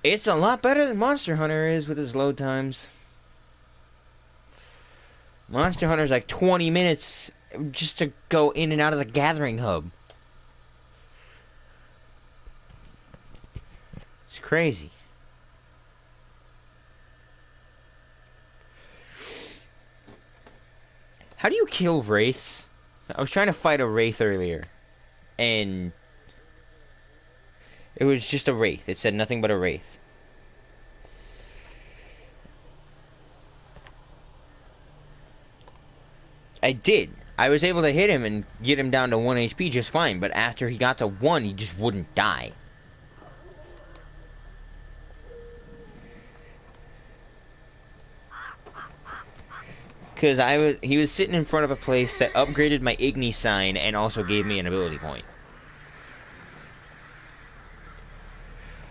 It's a lot better than Monster Hunter is with its load times. Monster Hunter's like 20 minutes just to go in and out of the gathering hub. It's crazy. How do you kill wraiths? I was trying to fight a wraith earlier, and it was just a wraith. It said nothing but a wraith. I did. I was able to hit him and get him down to 1 HP just fine, but after he got to 1, he just wouldn't die. Because he was sitting in front of a place that upgraded my Igni sign and also gave me an ability point.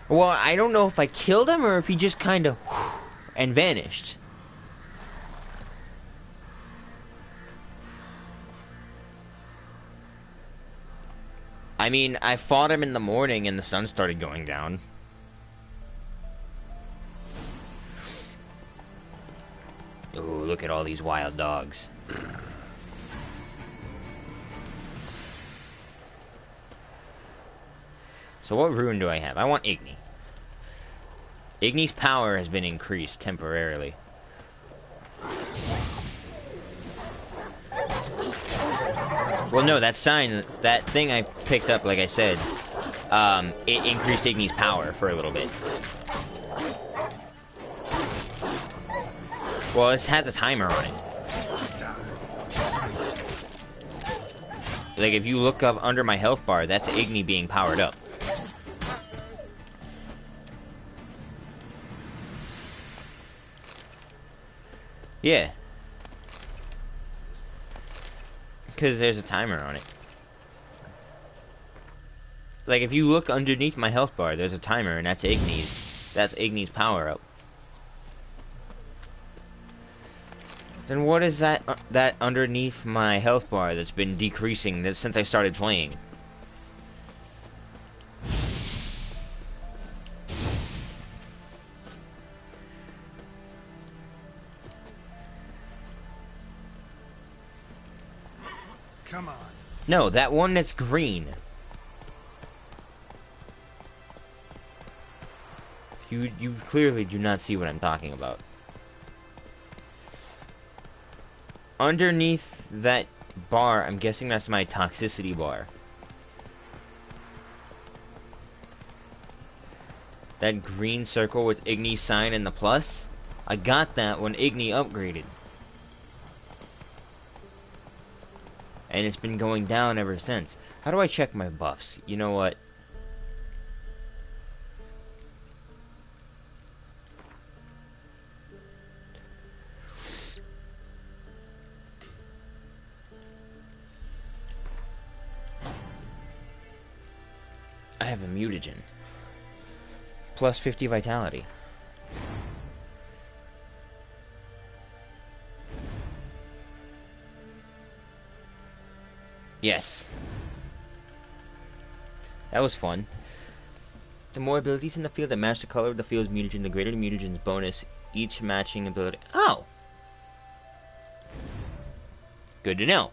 Well, I don't know if I killed him or if he just kind of and vanished. I mean, I fought him in the morning and the sun started going down. Ooh, look at all these wild dogs. So what rune do I have? I want Igni. Igni's power has been increased temporarily. Well, no, that sign, that thing I picked up, like I said, it increased Igni's power for a little bit. Well, it has a timer on it. Like, if you look up under my health bar, that's Igni being powered up. Yeah. Because there's a timer on it. Like, if you look underneath my health bar, there's a timer, and that's Igni's. That's Igni's power up. Then what is that that underneath my health bar that's been decreasing since I started playing? Come on. No, that one that's green. You clearly do not see what I'm talking about. Underneath that bar, I'm guessing that's my toxicity bar. That green circle with Igni's sign and the plus, I got that when Igni upgraded. And it's been going down ever since. How do I check my buffs? You know what? I have a mutagen. Plus 50 vitality. Yes. That was fun. The more abilities in the field that match the color of the field's mutagen, the greater the mutagen's bonus. Each matching ability. Oh! Good to know.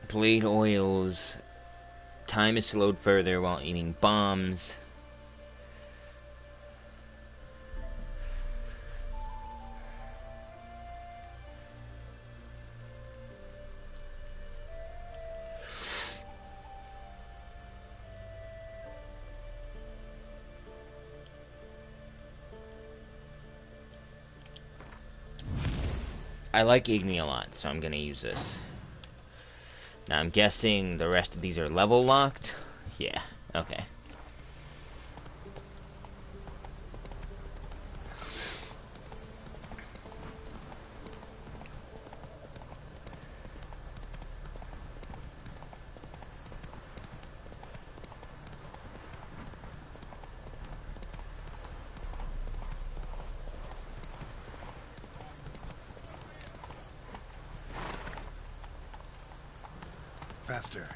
Blade oils. Time is slowed further while aiming bombs. I like Igni a lot, so I'm gonna use this. Now I'm guessing the rest of these are level locked? Yeah, okay. Faster.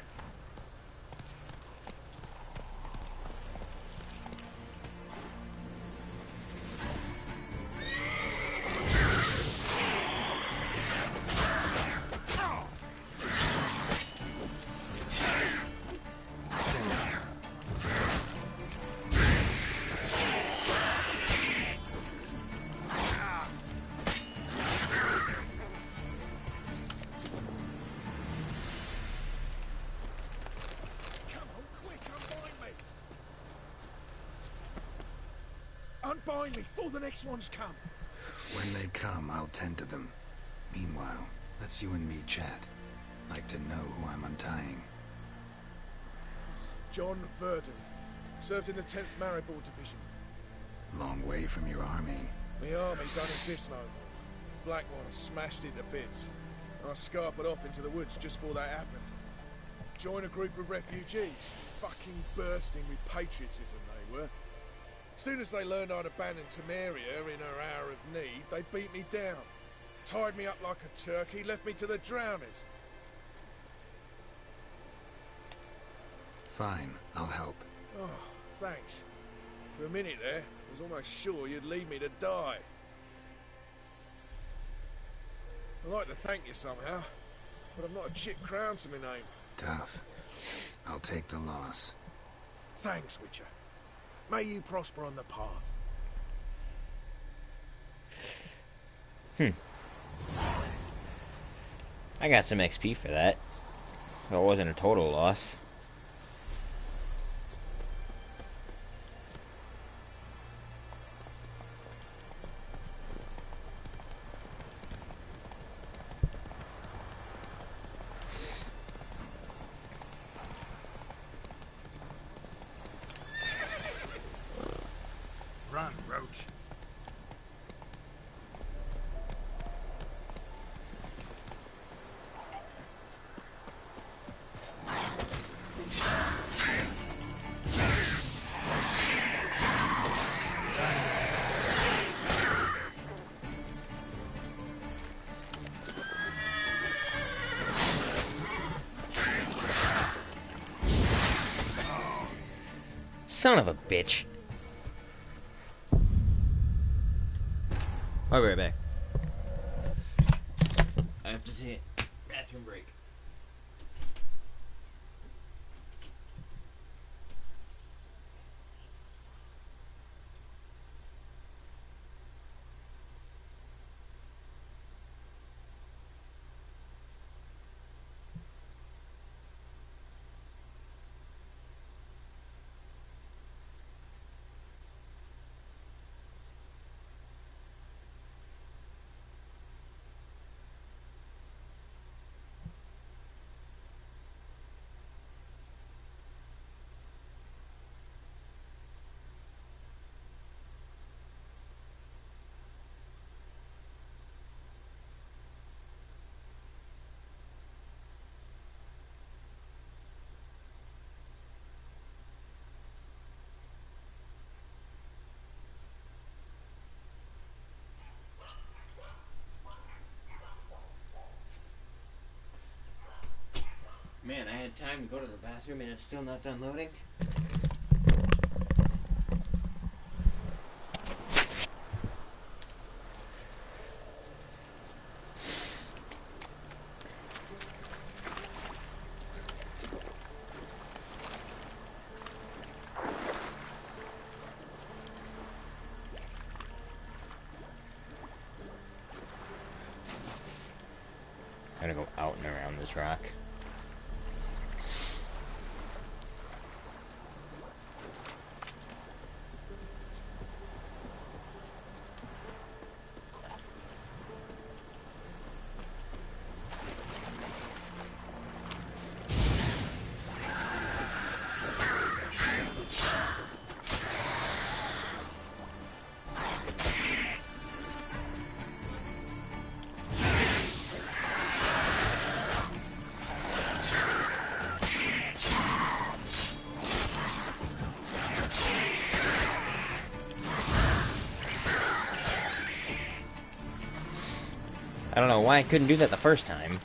Unbind me before the next ones come. When they come, I'll tend to them. Meanwhile, let's you and me chat. Like to know who I'm untying. John Verdon. Served in the 10th Maribor Division. Long way from your army. My army don't exist no more. Black ones smashed it to bits. I scarpered off into the woods just before that happened. Joined a group of refugees. Fucking bursting with patriotism they were. Soon as they learned I'd abandoned Temeria in her hour of need, they beat me down. Tied me up like a turkey, left me to the drowners. Fine, I'll help. Oh, thanks. For a minute there, I was almost sure you'd leave me to die. I'd like to thank you somehow, but I've not a chip crown to my name. Tough. I'll take the loss. Thanks, Witcher. May you prosper on the path. I got some XP for that. So it wasn't a total loss. Son of a bitch. I'll be right back. I have to take a bathroom break. Man, I had time to go to the bathroom and it's still not done loading. Gotta go out and around this rock. I don't know why I couldn't do that the first time.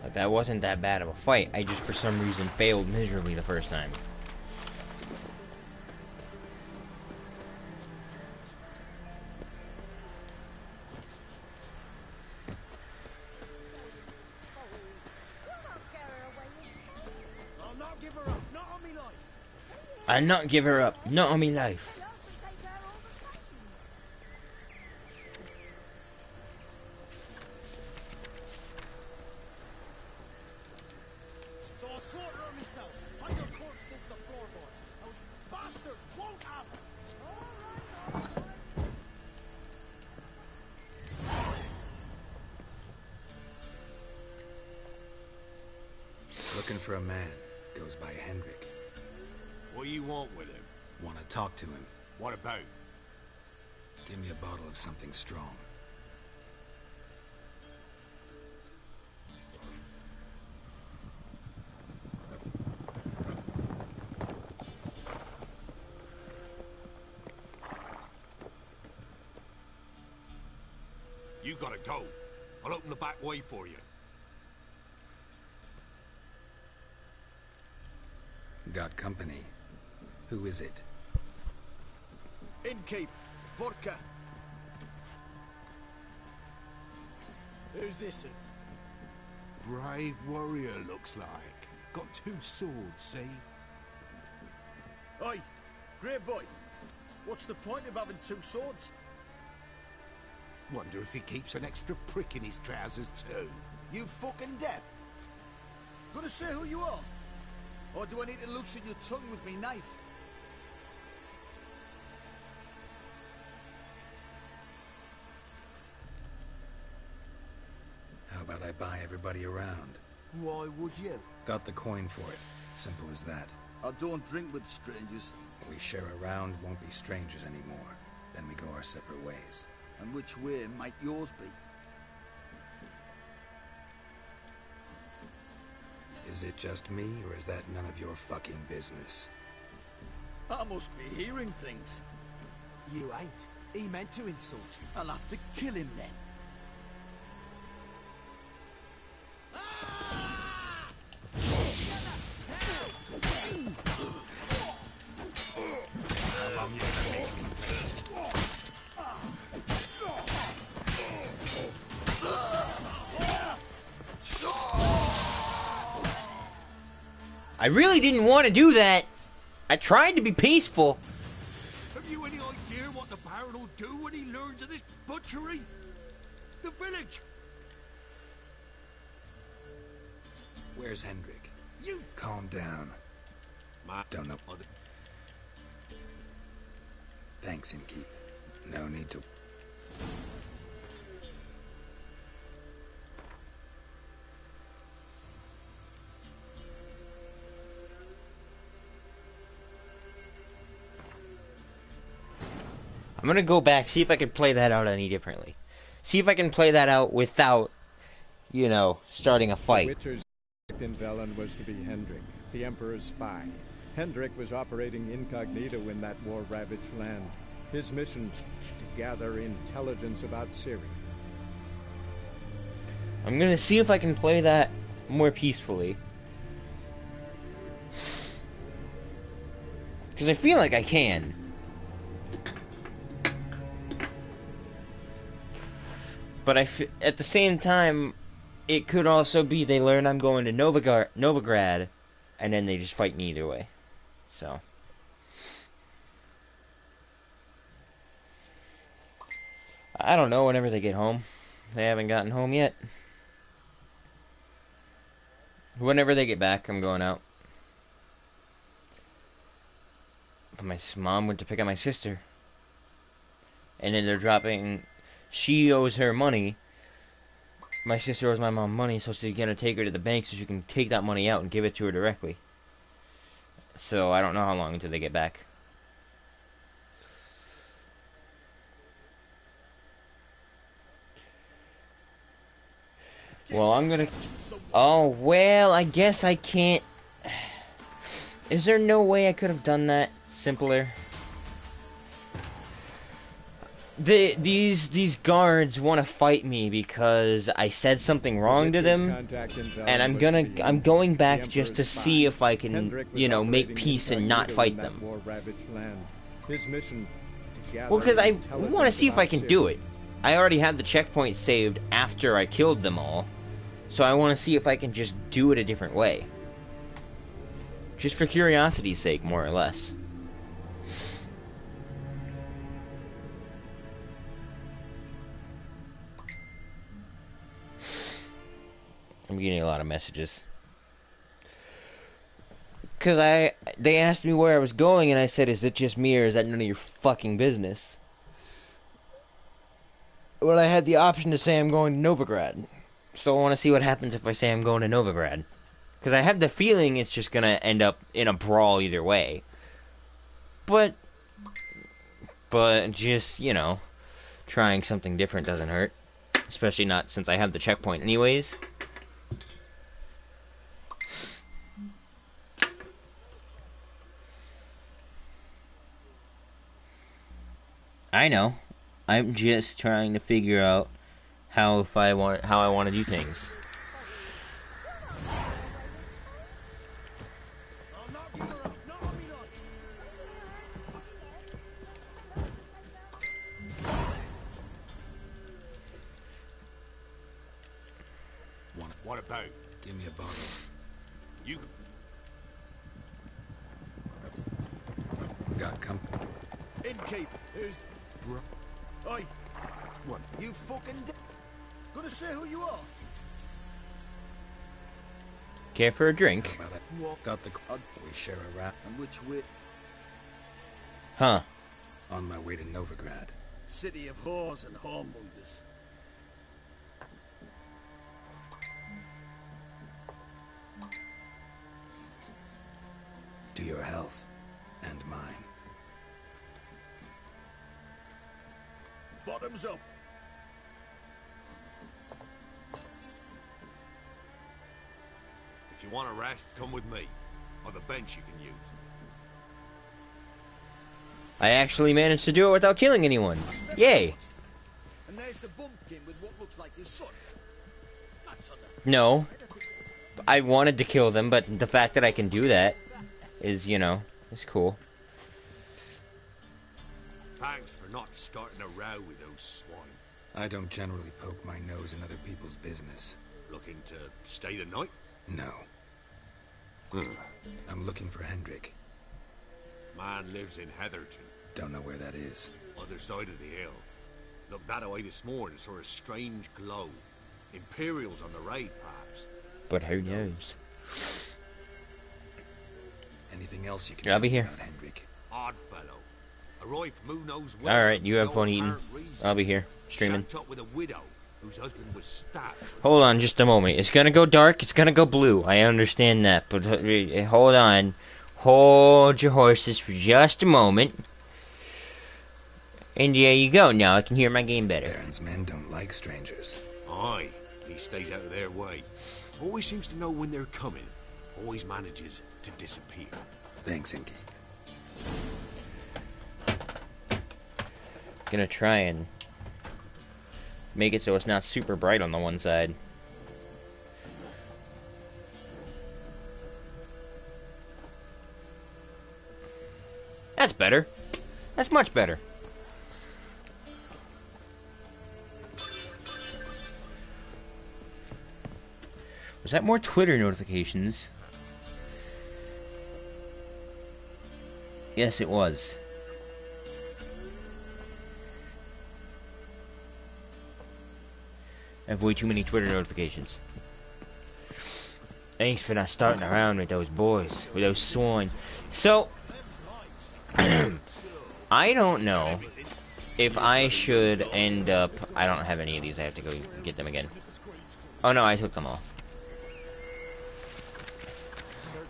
Like, that wasn't that bad of a fight. I just for some reason failed miserably the first time. I'll not give her up, not on me life. So I'll slaughter her myself. Hide her corpse into the floorboards. Those bastards won't have her. Looking for a man. Goes by Hendrik. What do you want with him? Want to talk to him. What about? Give me a bottle of something strong. You gotta go. I'll open the back way for you. Got company. Who is it? Innkeep. Vodka. Who's this? Brave warrior, looks like. Got 2 swords, see? Oi, grey boy. What's the point of having 2 swords? Wonder if he keeps an extra prick in his trousers too. You fucking deaf? Gonna say who you are? Or do I need to loosen your tongue with me knife? How about I buy everybody around? Why would you? Got the coin for it. Simple as that. I don't drink with strangers. We share a round, won't be strangers anymore. Then we go our separate ways. And which way might yours be? Is it just me, or is that none of your fucking business? I must be hearing things. You ain't. He meant to insult you. I'll have to kill him then. How long you gonna make me wait? I really didn't want to do that. I tried to be peaceful. Have you any idea what the Baron will do when he learns of this butchery? The village! Where's Hendrik? You... Calm down. Don't know. Thanks, Innkeep. No need to... I'm gonna go back, see if I can play that out any differently. See if I can play that out without, you know, starting a fight. The Witcher's in Velen was to be Hendrik, the Emperor's spy. Hendrik was operating incognito in that war-ravaged land. His mission, to gather intelligence about Ciri. I'm gonna see if I can play that more peacefully. Because I feel like I can. But at the same time, it could also be they learn I'm going to Novigrad, and then they just fight me either way. So. I don't know whenever they get home. They haven't gotten home yet. Whenever they get back, I'm going out. But my mom went to pick up my sister. And then they're dropping... She owes her money. My sister owes my mom money, so she's gonna take her to the bank so she can take that money out and give it to her directly. So I don't know how long until they get back. Well, I'm gonna... Oh, well, I guess I can't... Is there no way I could have done that simpler? These guards want to fight me because I said something wrong to them, and I'm going back just to see if I can, you know, make peace and not fight them. Well, because I want to see if I can do it. I already had the checkpoint saved after I killed them all, so I want to see if I can just do it a different way. Just for curiosity's sake, more or less. I'm getting a lot of messages. Cause they asked me where I was going, and I said, "Is it just me, or is that none of your fucking business?" Well, I had the option to say I'm going to Novigrad, so I want to see what happens if I say I'm going to Novigrad. Cause I have the feeling it's just gonna end up in a brawl either way. But just, you know, trying something different doesn't hurt, especially not since I have the checkpoint anyways. I know. I'm just trying to figure out how I want to do things. What about? Give me a bottle. You... Got company. Innkeep, here's... Bro. Oi! What? You fucking... Gonna say who you are? Care for a drink? What? Got the... We share a wrap. And which way? Huh. On my way to Novigrad. City of whores and whoremongers. To your health. And mine. Bottoms up. If you want a rest, come with me. Or the bench you can use. I actually managed to do it without killing anyone. Yay! And there's the bumpkin with what looks like his son. That's on the... No. I wanted to kill them, but the fact that I can do that is, you know, is cool. Thanks for not starting a row with those swine. I don't generally poke my nose in other people's business. Looking to stay the night? No. I'm looking for Hendrik. Man lives in Heatherton. Don't know where that is. Other side of the hill. Looked that away this morning, saw a strange glow. Imperials on the raid, perhaps. But who knows? Anything else you can I'll be here. About Hendrik? Odd fellow. Arrived from who knows where. Alright, you have no fun eating. apparent reason. I'll be here, streaming. Shacked up with a widow whose husband was stabbed. Hold on just a moment. It's gonna go dark, it's gonna go blue. I understand that, but hold on. Hold your horses for just a moment. And there you go. Now I can hear my game better. Baron's men don't like strangers. Aye, he stays out of their way. Always seems to know when they're coming. Always manages to disappear. Thanks, Inky. Gonna try and make it so it's not super bright on the one side. That's better. That's much better. Was that more Twitter notifications? Yes, it was. I have way too many Twitter notifications. Thanks for not starting around with those boys, with those swine. So, I don't know if I should end up... I don't have any of these. I have to go get them again. Oh no, I took them all.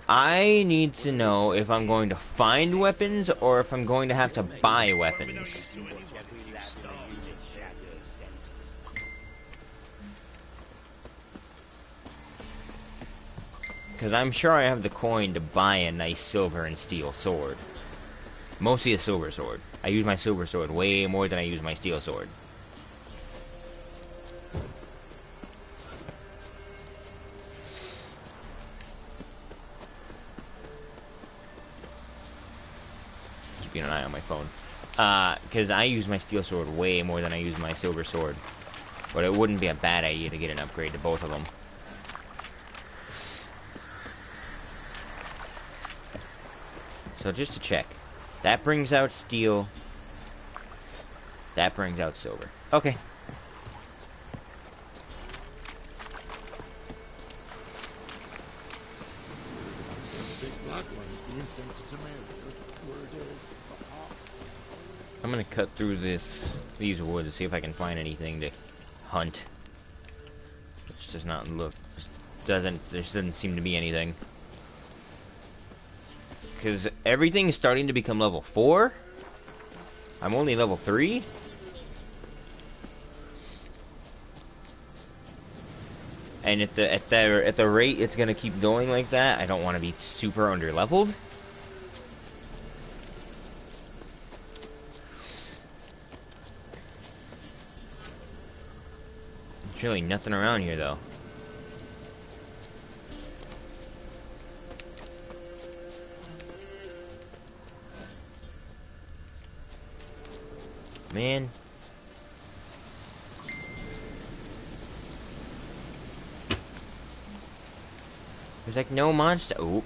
I need to know if I'm going to find weapons or if I'm going to have to buy weapons. Because I'm sure I have the coin to buy a nice silver and steel sword. Mostly a silver sword. I use my silver sword way more than I use my steel sword. Keeping an eye on my phone. Because I use my steel sword way more than I use my silver sword. But it wouldn't be a bad idea to get an upgrade to both of them. So just to check. That brings out steel. That brings out silver. Okay. I'm gonna cut through these woods to see if I can find anything to hunt. Which does not look... there doesn't seem to be anything. Because everything's starting to become level 4. I'm only level 3. And at the rate it's gonna keep going like that, I don't want to be super under leveled. There's really nothing around here though. Man. There's like no monster. Oh.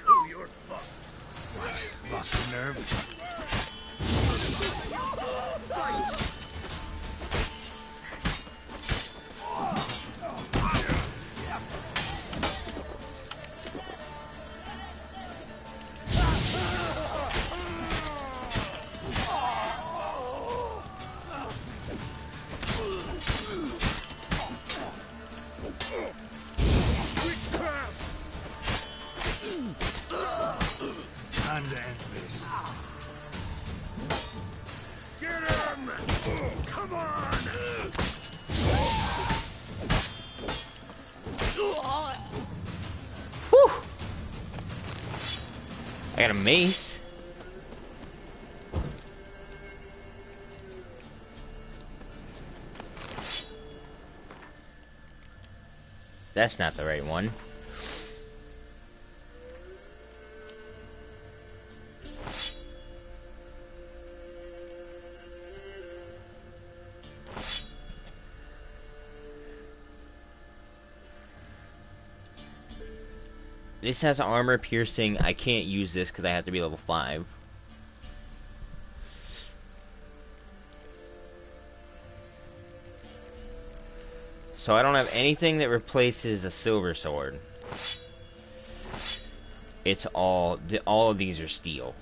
Oh, you're fucked. What? Lost your nerve? Time to end this. Get him! Come on! I got a mace. That's not the right one. This has armor piercing. I can't use this because I have to be level 5. So I don't have anything that replaces a silver sword. It's all of these are steel.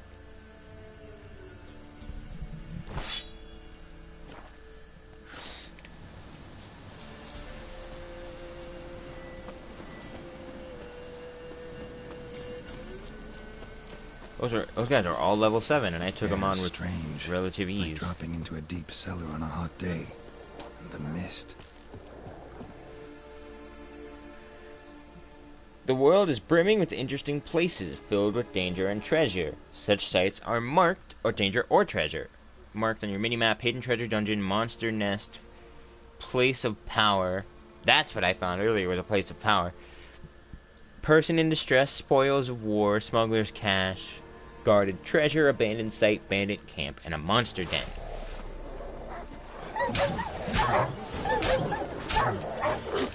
Those guys are all level 7, and I took them on with relative ease. Like dropping into a deep cellar on a hot day. And the mist. The world is brimming with interesting places filled with danger and treasure. Such sites are marked, or danger or treasure. Marked on your minimap: hidden treasure dungeon, monster nest, place of power. That's what I found earlier, was a place of power. Person in distress, spoils of war, smuggler's cache, guarded treasure, abandoned site, bandit camp, and a monster den.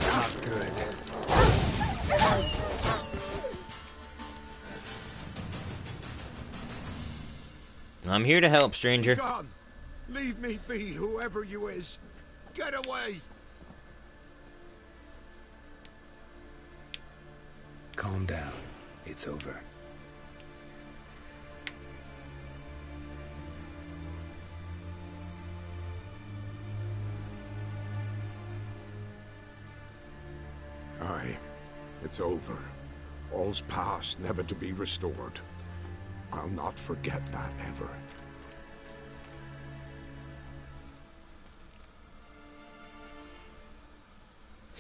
Not good. I'm here to help, stranger. Be gone. Leave me be, whoever you is. Get away. Calm down. It's over. Aye, it's over. All's past, never to be restored. I'll not forget that ever.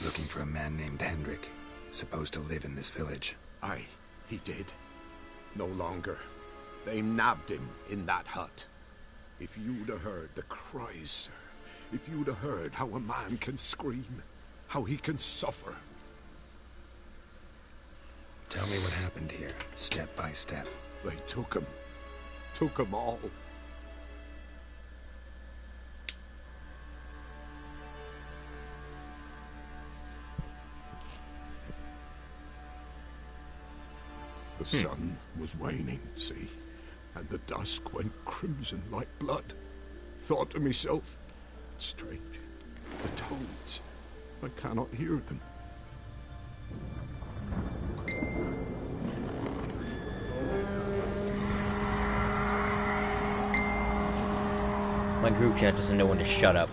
Looking for a man named Hendrik, supposed to live in this village. Aye, he did. No longer. They nabbed him in that hut. If you'd have heard the cries, sir. If you'd have heard how a man can scream, how he can suffer. Tell me what happened here, step by step. They took him. Took them all. The sun was waning, see? And the dusk went crimson like blood. Thought to myself, strange. The toads. I cannot hear them. My group chat doesn't know when to shut up.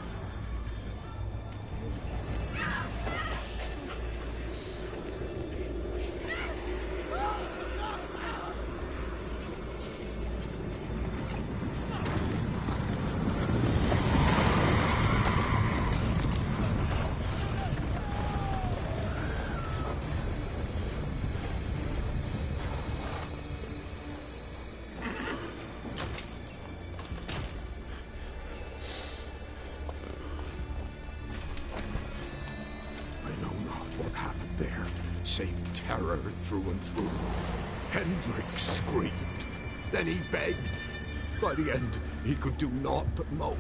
Save terror through and through. Hendrik screamed. Then he begged. By the end, he could do naught but moan.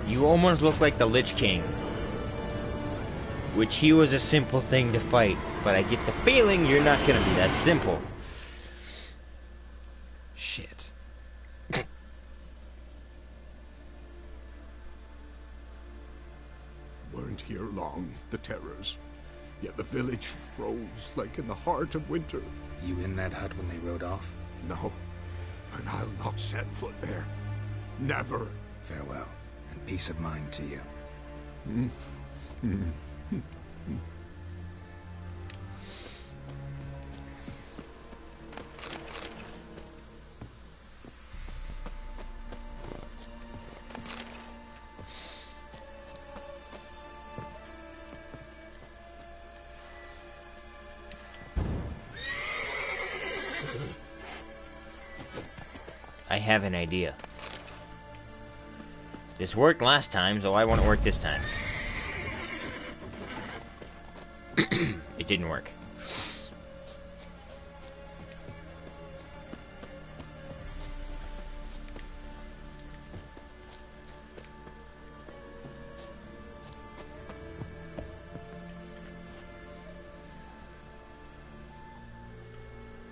You almost look like the Lich King. Which he was a simple thing to fight, but I get the feeling you're not gonna be that simple. Shit. Weren't here long, the terrors. Yet the village froze like in the heart of winter. You in that hut when they rode off? No. and I'll not set foot there. Never. Farewell, and peace of mind to you. I have an idea. This worked last time, so I want it to work this time. It didn't work.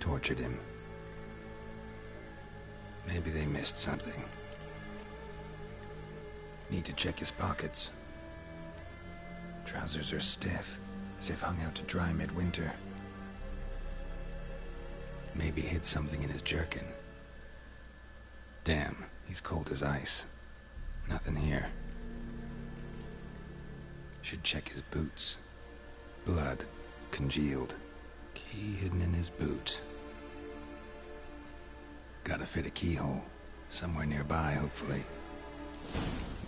Tortured him. Maybe they missed something. Need to check his pockets. Trousers are stiff, as if hung out to dry midwinter. Maybe hid something in his jerkin. Damn, he's cold as ice. Nothing here. Should check his boots. Blood, congealed. Key hidden in his boot. Gotta fit a keyhole. Somewhere nearby, hopefully.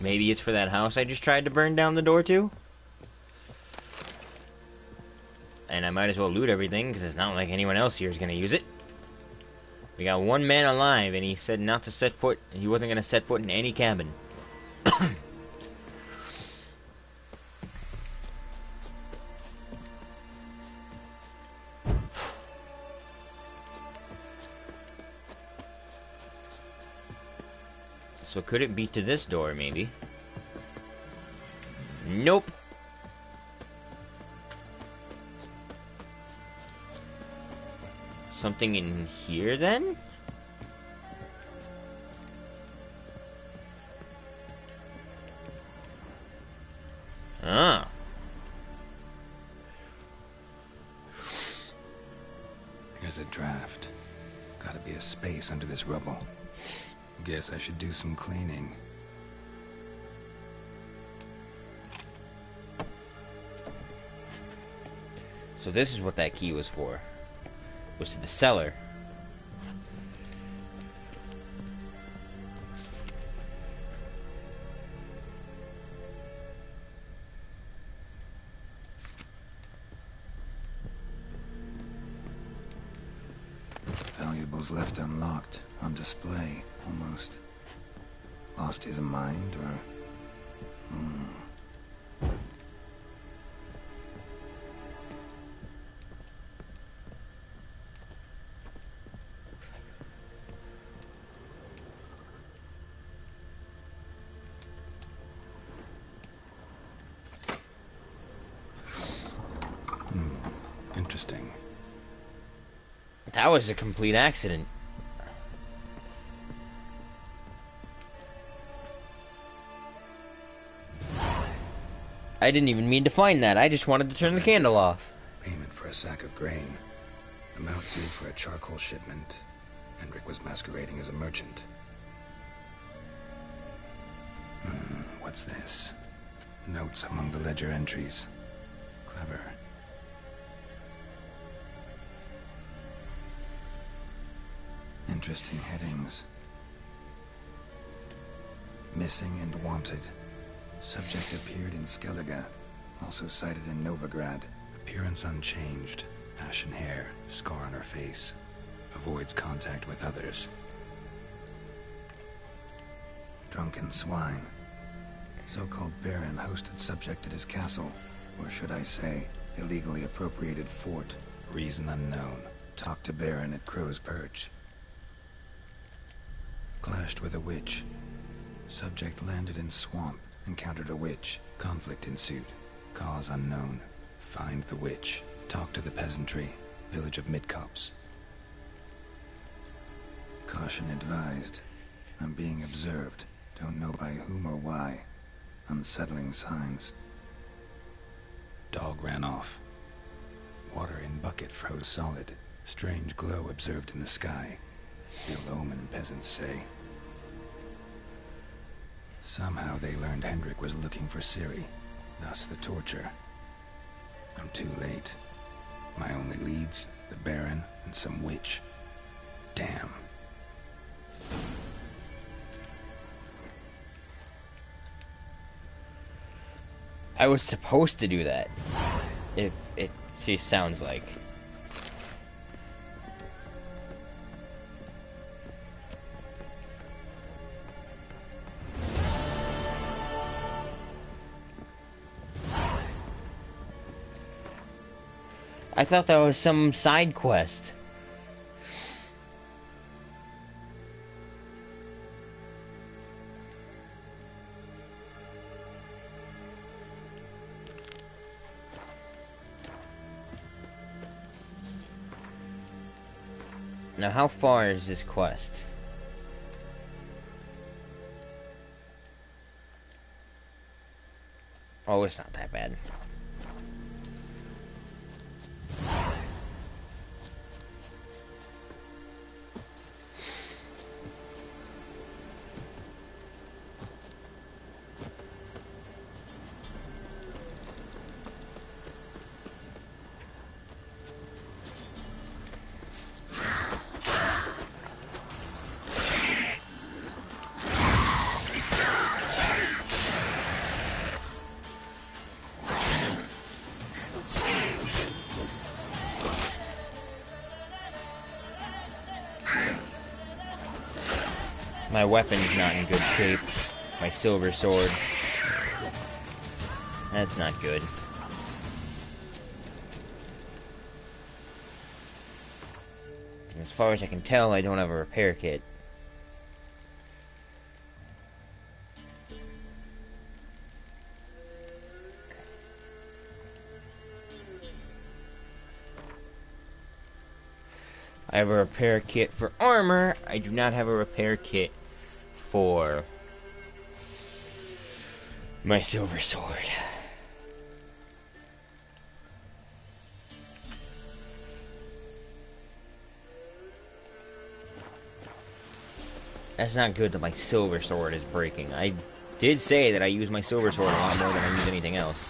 Maybe it's for that house I just tried to burn down the door to? And I might as well loot everything, because it's not like anyone else here is going to use it. We got one man alive, and he said not to set foot, and he wasn't going to set foot in any cabin. So could it be to this door, maybe? Nope. Something in here, then? Ah. Here's a draft. Gotta be a space under this rubble. Guess I should do some cleaning. So this is what that key was for. Was to the cellar. Valuables left unlocked, on display, almost. Lost his mind, or... Interesting. That was a complete accident. I didn't even mean to find that. I just wanted to turn the candle off. Payment for a sack of grain. Amount due for a charcoal shipment. Hendrik was masquerading as a merchant. What's this? Notes among the ledger entries. Clever. Interesting headings. Missing and wanted. Subject appeared in Skellige, also cited in Novigrad. Appearance unchanged. Ashen hair, scar on her face. Avoids contact with others. Drunken swine. So-called Baron hosted subject at his castle, or should I say, illegally appropriated fort. Reason unknown. Talked to Baron at Crow's Perch. Clashed with a witch. Subject landed in swamp. Encountered a witch. Conflict ensued. Cause unknown. Find the witch. Talk to the peasantry. Village of Midcopse. Caution advised. I'm being observed. Don't know by whom or why. Unsettling signs. Dog ran off. Water in bucket froze solid. Strange glow observed in the sky. the Loman peasants say. Somehow they learned Hendrik was looking for Ciri, thus the torture. I'm too late. My only leads, the Baron and some witch. Damn. I was supposed to do that. If it sounds like. I thought that was some side quest. Now, how far is this quest? Oh, it's not that bad. My weapon's not in good shape. My silver sword. That's not good. As far as I can tell, I don't have a repair kit. I have a repair kit for armor. I do not have a repair kit for my silver sword. That's not good that my silver sword is breaking. I did say that I use my silver sword a lot more than I use anything else.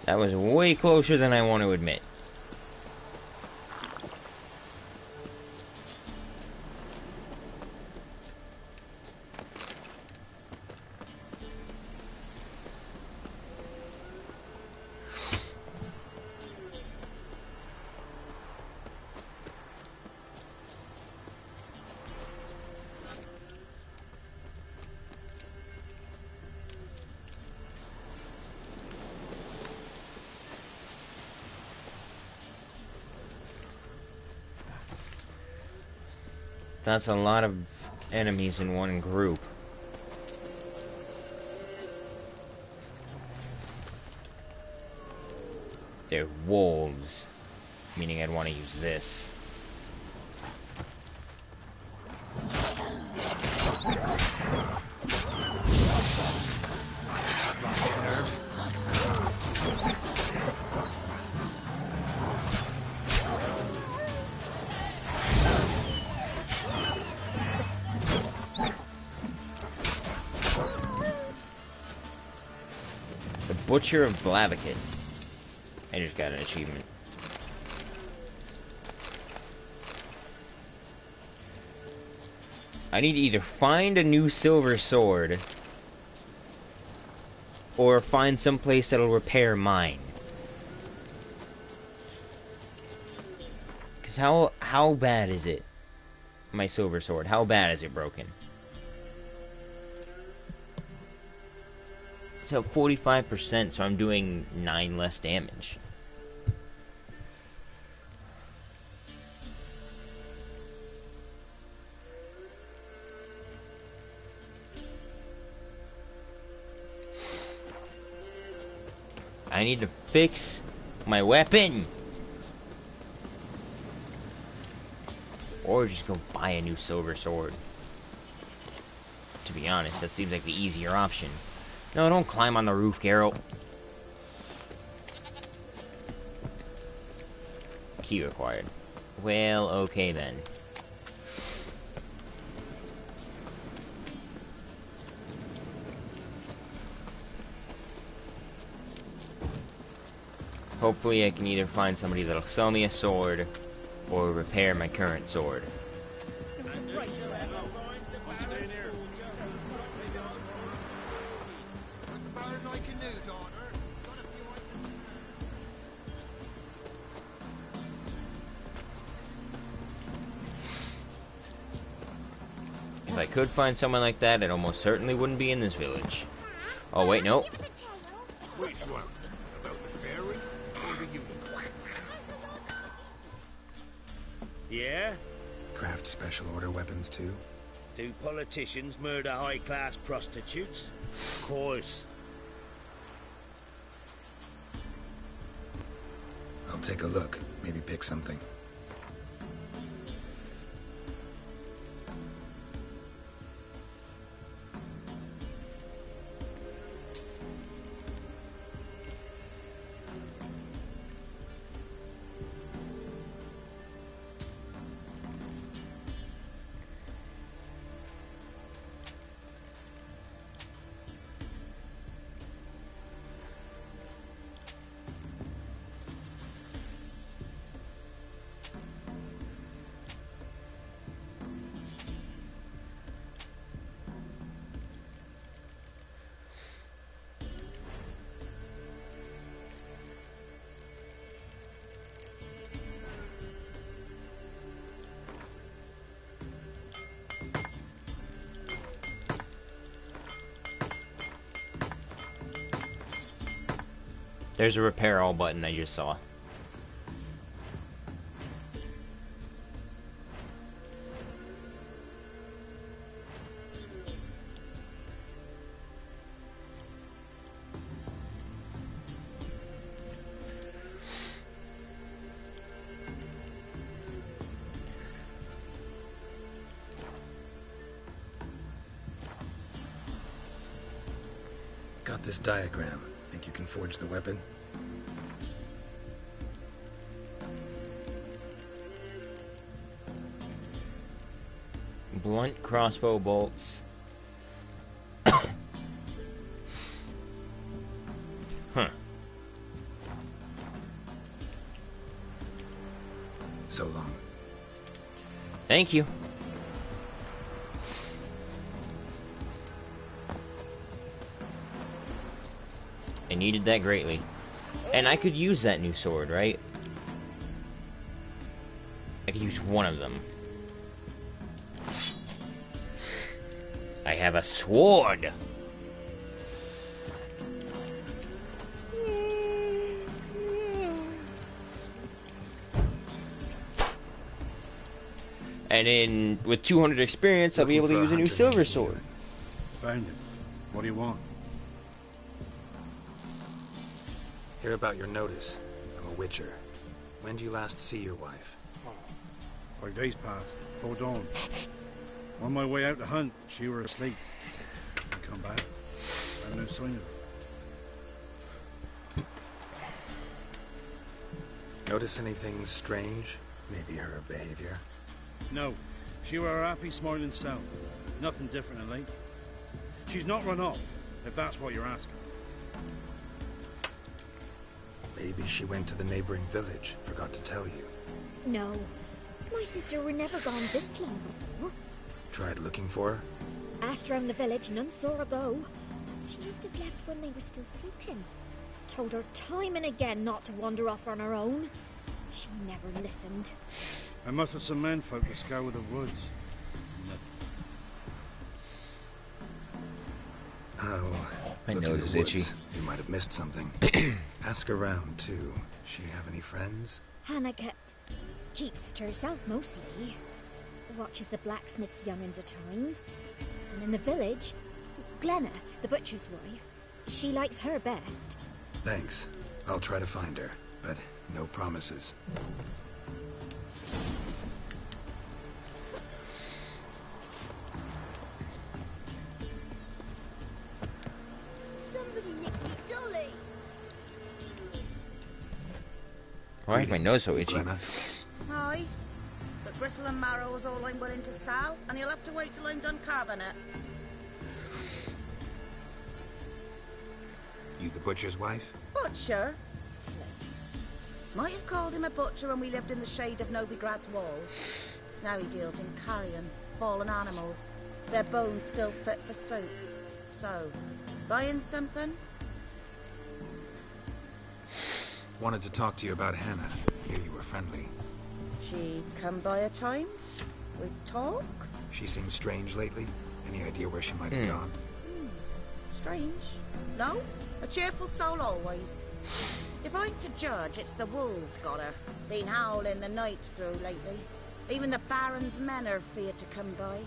That was way closer than I want to admit. That's a lot of enemies in one group. They're wolves, meaning I'd want to use this. Butcher of Blaviken. I just got an achievement. I need to either find a new silver sword or find some place that'll repair mine. Cause how bad is it? My silver sword. How bad is it broken? It's at 45%, so I'm doing 9 less damage. I need to fix my weapon. Or just go buy a new silver sword. To be honest, that seems like the easier option. No, don't climb on the roof, Geralt. Key required. Well, okay then. Hopefully I can either find somebody that'll sell me a sword or repair my current sword. If I could find someone like that, it almost certainly wouldn't be in this village. Oh wait, no. Which one? About the fairy or the unicorn? Yeah? Craft special order weapons too? Do politicians murder high-class prostitutes? Of course. I'll take a look. Maybe pick something. There's a repair all button I just saw. Got this diagram. Think you can forge the weapon? Blunt crossbow bolts. Huh. So long. Thank you. I needed that greatly. And I could use that new sword, right? I could use one of them. I have a sword! And with 200 experience, I'll be able to use a new silver sword. Found him. What do you want? Hear about your notice. I'm a witcher. When did you last see your wife? 5 days passed. 4 dawn. On my way out to hunt, she were asleep. I come back. I have no sign of her. Notice anything strange? Maybe her behavior? No. She were her happy, smiling self. Nothing different than late. She's not run off, if that's what you're asking. Maybe she went to the neighboring village. Forgot to tell you. No. My sister were never gone this long before. Tried looking for her? Asked round the village, none saw her go. She must have left when they were still sleeping. Told her time and again not to wander off on her own. She never listened. I mustered some men folk to scour the woods. Oh, my look nose in is the woods. itchy. You might have missed something. Ask around, too. She have any friends? Hannah keeps to herself mostly. Watches the blacksmith's young'uns at times. And in the village, Glenna, the butcher's wife, she likes her best. Thanks. I'll try to find her, but no promises. Somebody nicked me dolly. Why is my nose so itchy? Aye. But gristle and marrow is all I'm willing to sell, and you'll have to wait till I'm done carving it. You the butcher's wife? Butcher? Please. Might have called him a butcher when we lived in the shade of Novigrad's walls. Now he deals in carrion, fallen animals. Their bones still fit for soup. So, buying something? Wanted to talk to you about Hannah. Hear you were friendly. She come by at times? We talk? She seems strange lately. Any idea where she might have gone? Strange. No? A cheerful soul always. If I'm to judge, it's the wolves got her. Been howling the nights through lately. Even the Baron's men are feared to come by.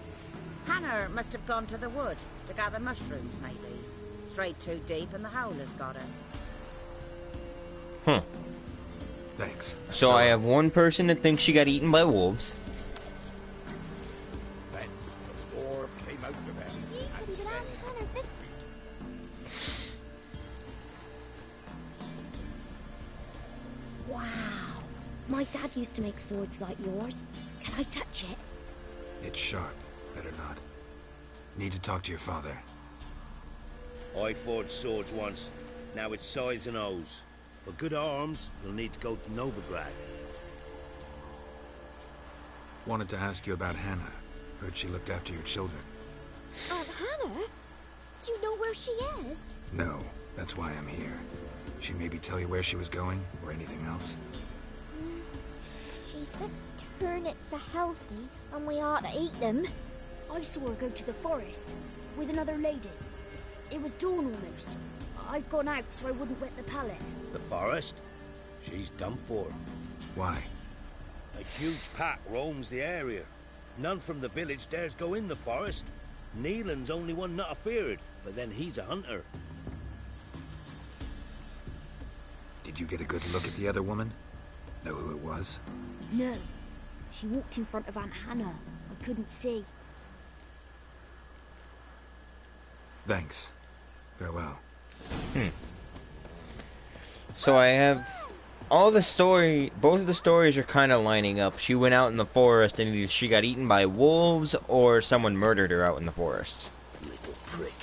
Hannah must have gone to the wood to gather mushrooms, maybe. Strayed too deep and the howlers got her. Thanks. So I have one person that thinks she got eaten by wolves. Then the boar came out of them and said, Wow. My dad used to make swords like yours. Can I touch it? It's sharp. Better not. Need to talk to your father. I forged swords once. Now it's scythes and hoes. For good arms, you'll need to go to Novigrad. Wanted to ask you about Hannah. Heard she looked after your children. Hannah? Do you know where she is? No, that's why I'm here. She maybe tell you where she was going, or anything else? She said turnips are healthy and we ought to eat them. I saw her go to the forest with another lady. It was dawn almost. I'd gone out so I wouldn't wet the pallet. The forest? She's done for. Why? A huge pack roams the area. None from the village dares go in the forest. Neelan's only one not afeared, but then he's a hunter. Did you get a good look at the other woman? Know who it was? No. She walked in front of Aunt Hannah. I couldn't see. Thanks. Farewell. So I have all the story, both of the stories are kind of lining up. She went out in the forest and either she got eaten by wolves or someone murdered her out in the forest. Little prick.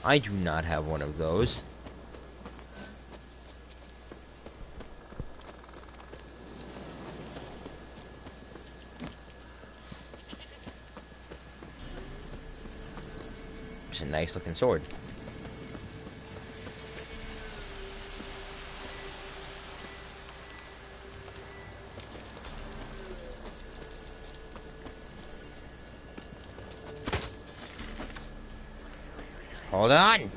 I do not have one of those. It's a nice looking sword. Hold on.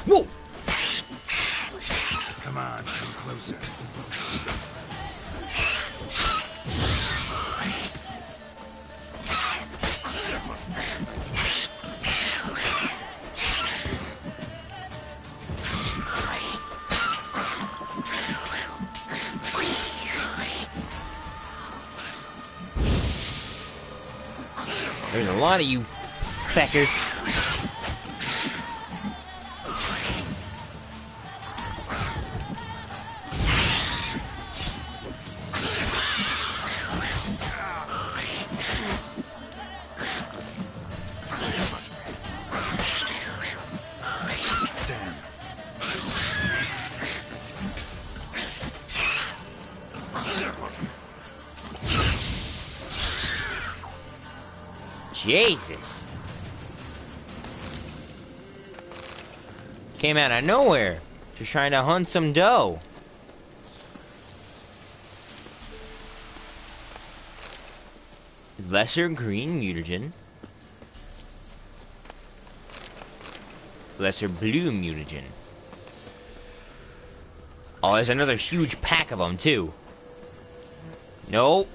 Whoa! Come on, come closer. There's a lot of you feckers. Jesus. Came out of nowhere. Just trying to hunt some doe. Lesser green mutagen. Lesser blue mutagen. Oh, there's another huge pack of them, too. Nope.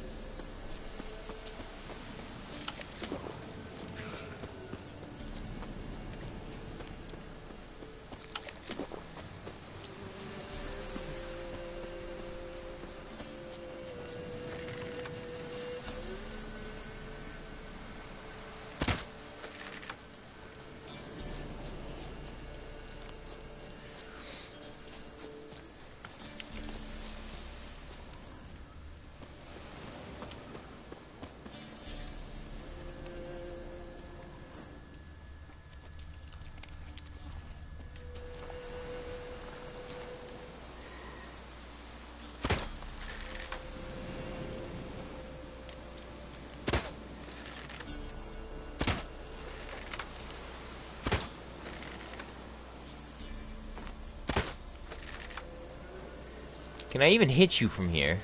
Can I even hit you from here?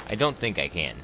I don't think I can.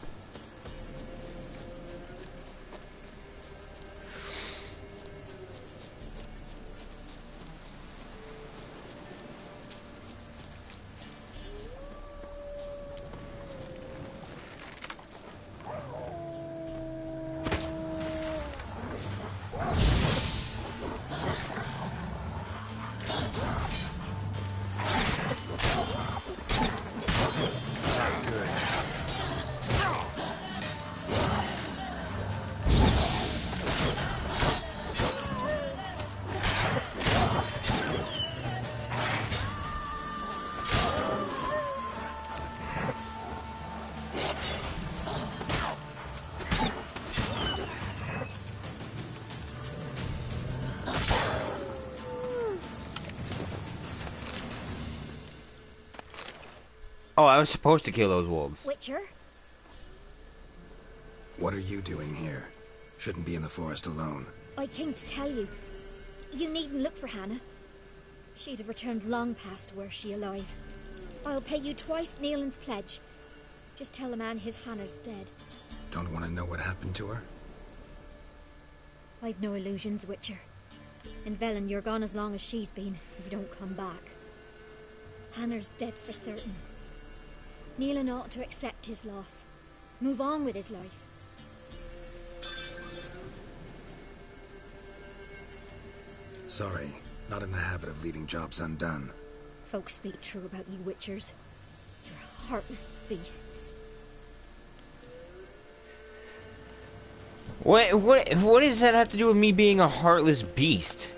Oh, I was supposed to kill those wolves. Witcher? What are you doing here? Shouldn't be in the forest alone. I came to tell you. You needn't look for Hannah. She'd have returned long past were she alive. I'll pay you twice Nealon's pledge. Just tell the man his Hannah's dead. Don't want to know what happened to her? I've no illusions, Witcher. In Velen, you're gone as long as she's been. You don't come back. Hannah's dead for certain. Nealon ought to accept his loss. Move on with his life. Sorry, not in the habit of leaving jobs undone. Folks speak true about you Witchers. You're heartless beasts. What does that have to do with me being a heartless beast?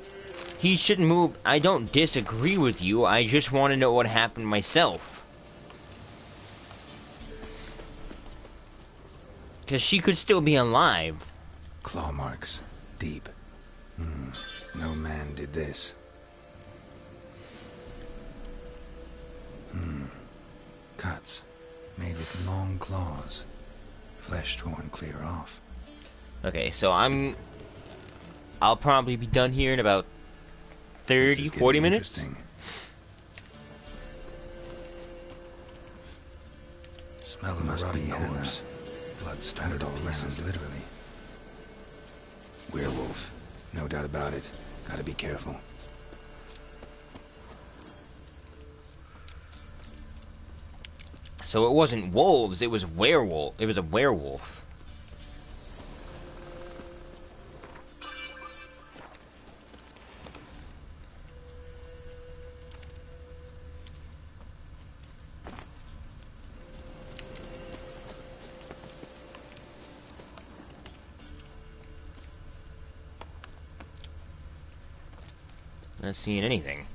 He shouldn't move. I don't disagree with you. I just want to know what happened myself. Because she could still be alive. Claw marks. Deep. No man did this. Cuts. Made with long claws. Flesh torn clear off. Okay, so I'll probably be done here in about 30, 40 minutes. Smell of a rotting corpse. Blood spattered all around, literally. Werewolf. No doubt about it. Gotta be careful. So it wasn't wolves, it was werewolf. It was a werewolf. Not seeing anything.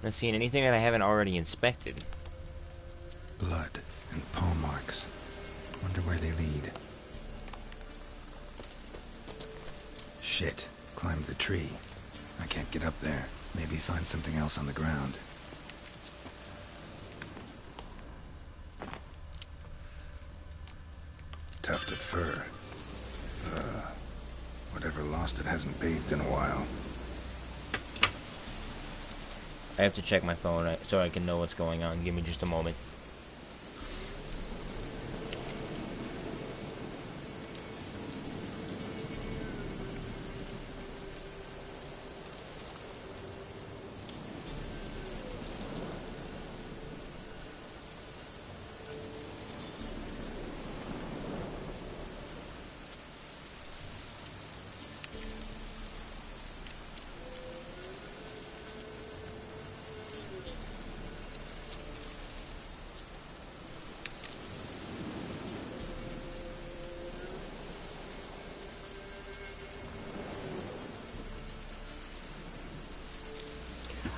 Not seeing anything that I haven't already inspected. Blood and paw marks. Wonder where they lead. Shit. Climbed the tree. I can't get up there. Maybe find something else on the ground. tuft of fur. Whatever lost it hasn't bathed in a while. I have to check my phone so I can know what's going on. Give me just a moment.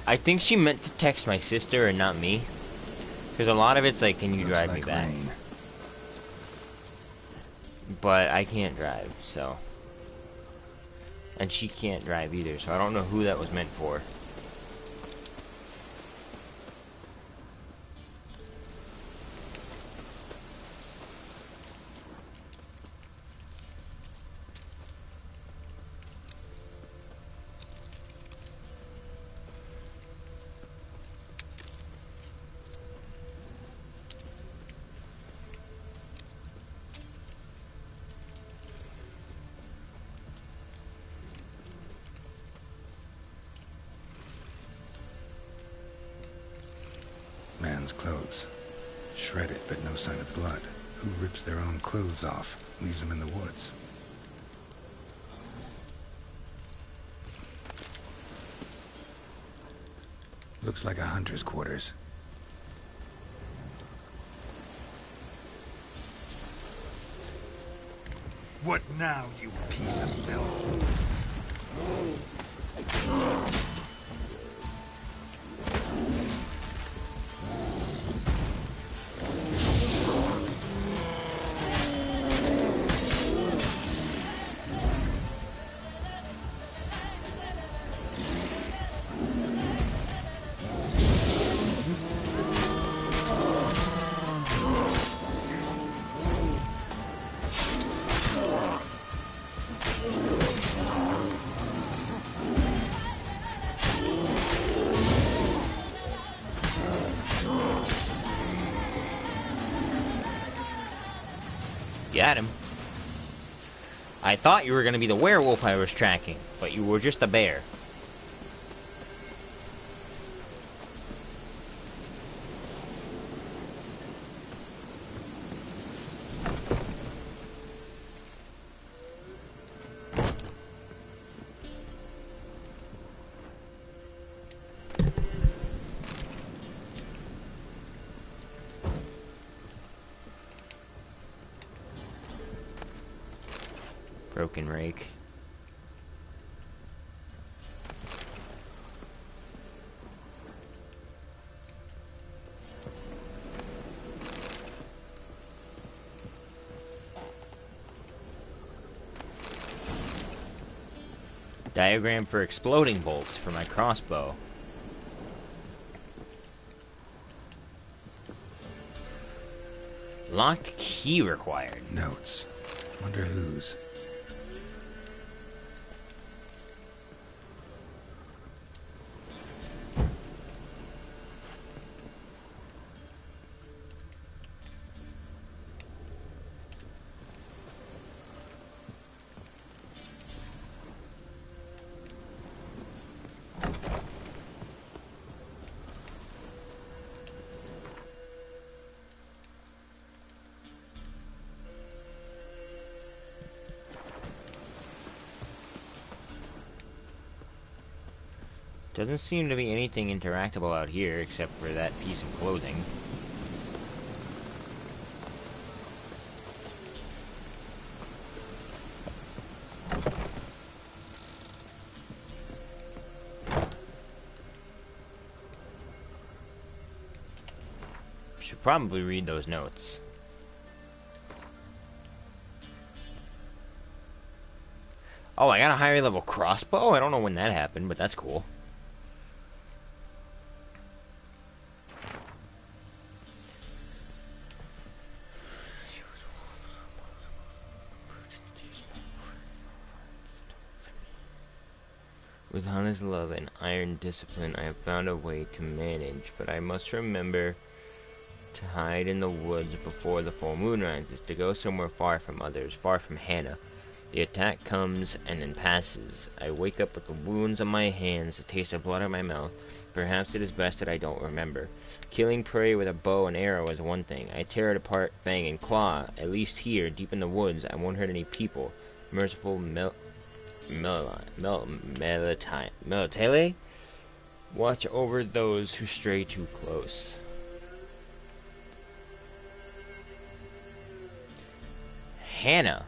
I think she meant to text my sister and not me. Because a lot of it's like, can you drive me back? Rain. But I can't drive, so. And she can't drive either, so I don't know who that was meant for. Man's clothes. Shredded, but no sign of blood. Who rips their own clothes off, leaves them in the woods? Looks like a hunter's quarters. What now, you piece of filth? Got him. I thought you were going to be the werewolf I was tracking, but you were just a bear. Broken rake. Diagram for exploding bolts for my crossbow. Locked key required. Notes. Wonder whose. Doesn't seem to be anything interactable out here except for that piece of clothing. Should probably read those notes. Oh, I got a higher level crossbow? I don't know when that happened, but that's cool. With Hana's love and iron discipline, I have found a way to manage, but I must remember to hide in the woods before the full moon rises, to go somewhere far from others, far from Hana. The attack comes and then passes. I wake up with the wounds on my hands, the taste of blood in my mouth. Perhaps it is best that I don't remember. Killing prey with a bow and arrow is one thing. I tear it apart, fang and claw. At least here, deep in the woods, I won't hurt any people. Merciful Melitele? Watch over those who stray too close. Hana.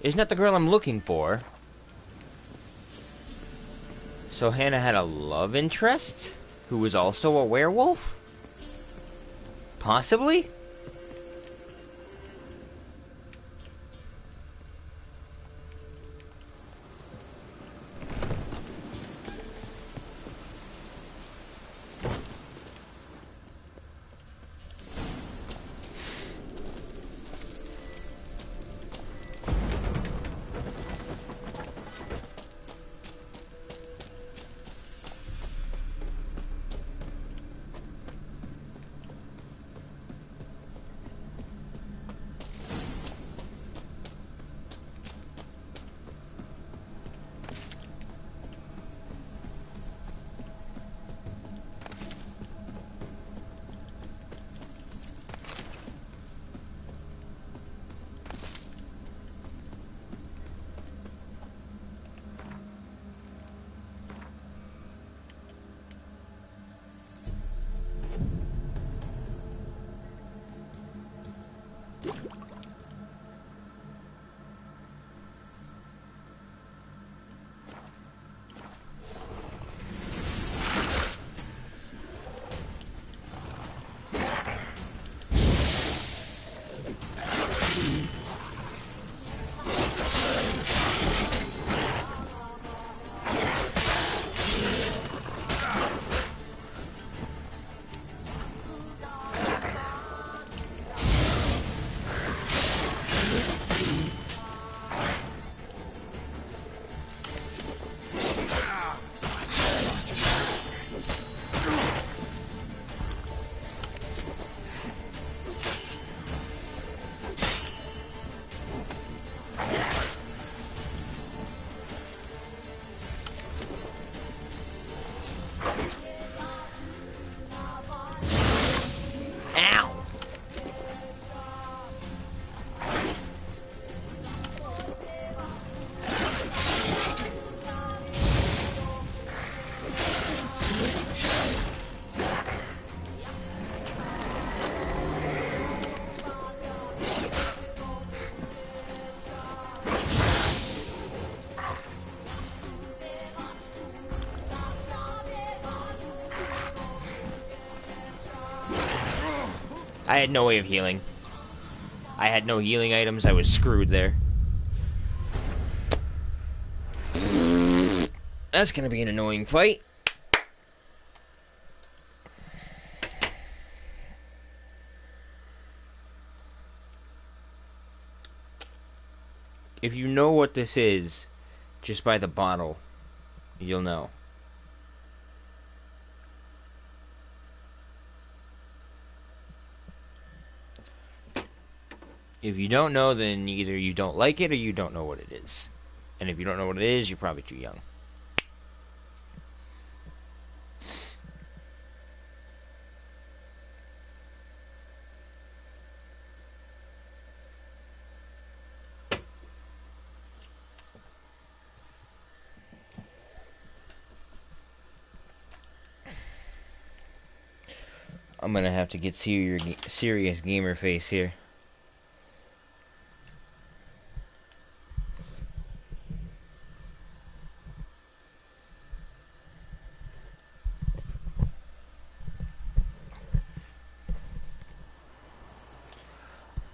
Isn't that the girl I'm looking for? So Hana had a love interest? Who was also a werewolf? Possibly? I had no way of healing. I had no healing items. I was screwed there. That's gonna be an annoying fight. If you know what this is, just by the bottle, you'll know. If you don't know, then either you don't like it or you don't know what it is. And if you don't know what it is, you're probably too young. I'm gonna have to get serious gamer face here.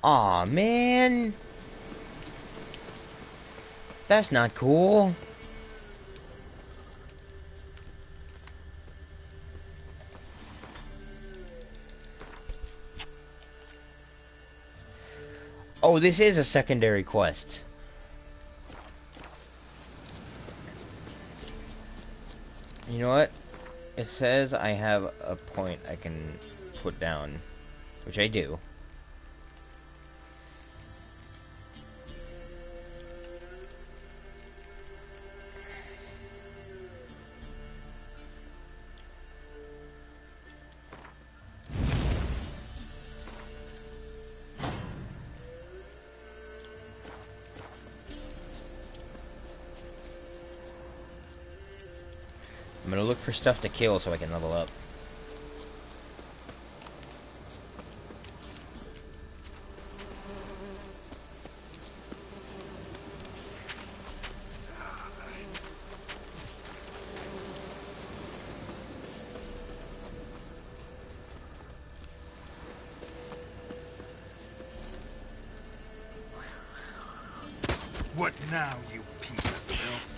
Aw, man. That's not cool. Oh, this is a secondary quest. know what? It says I have a point I can put down, which I do. I'm gonna look for stuff to kill so I can level up. What now, you piece of filth?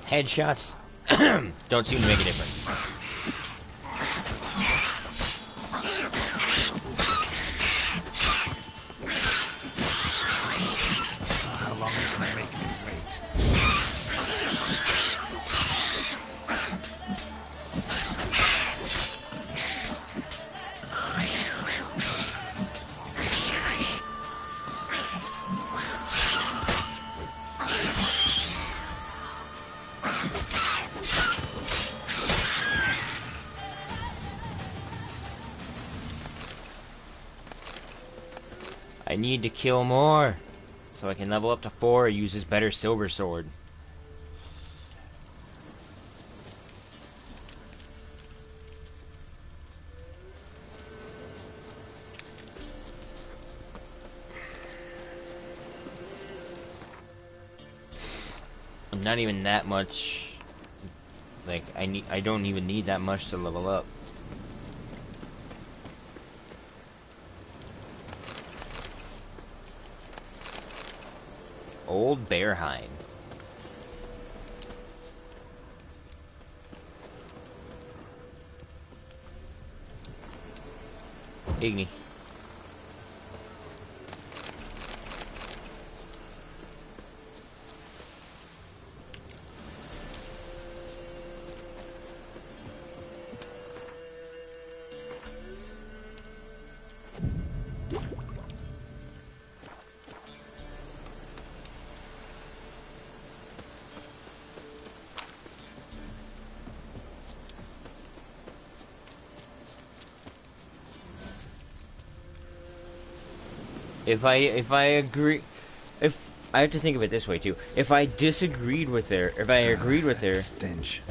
Headshots don't seem to make a difference. How long are you gonna make me wait? I need to kill more so I can level up to 4 or use this better silver sword. Not even that much. Like I don't even need that much to level up. Old bear hide. Igni. If I agree, if I have to think of it this way too. If I disagreed with her, if I agreed with her stench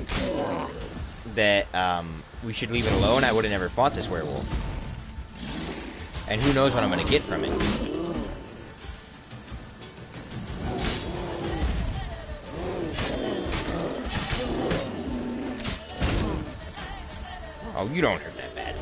that we should leave it alone, I would have never fought this werewolf. And who knows what I'm gonna get from it. Oh, you don't hurt that bad.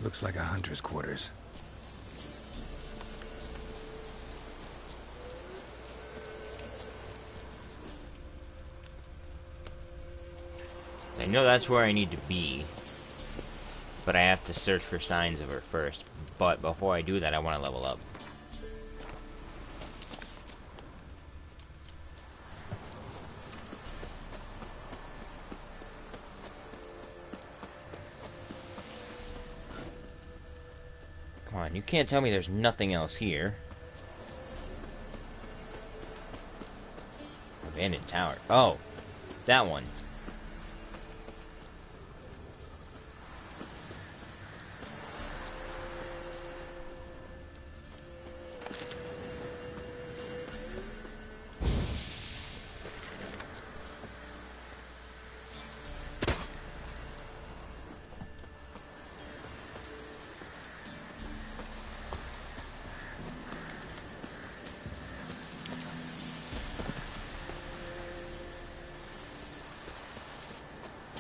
Looks like a hunter's quarters. I know that's where I need to be, but I have to search for signs of her first. But before I do that, I want to level up. Come on, you can't tell me there's nothing else here. Abandoned tower. Oh, that one.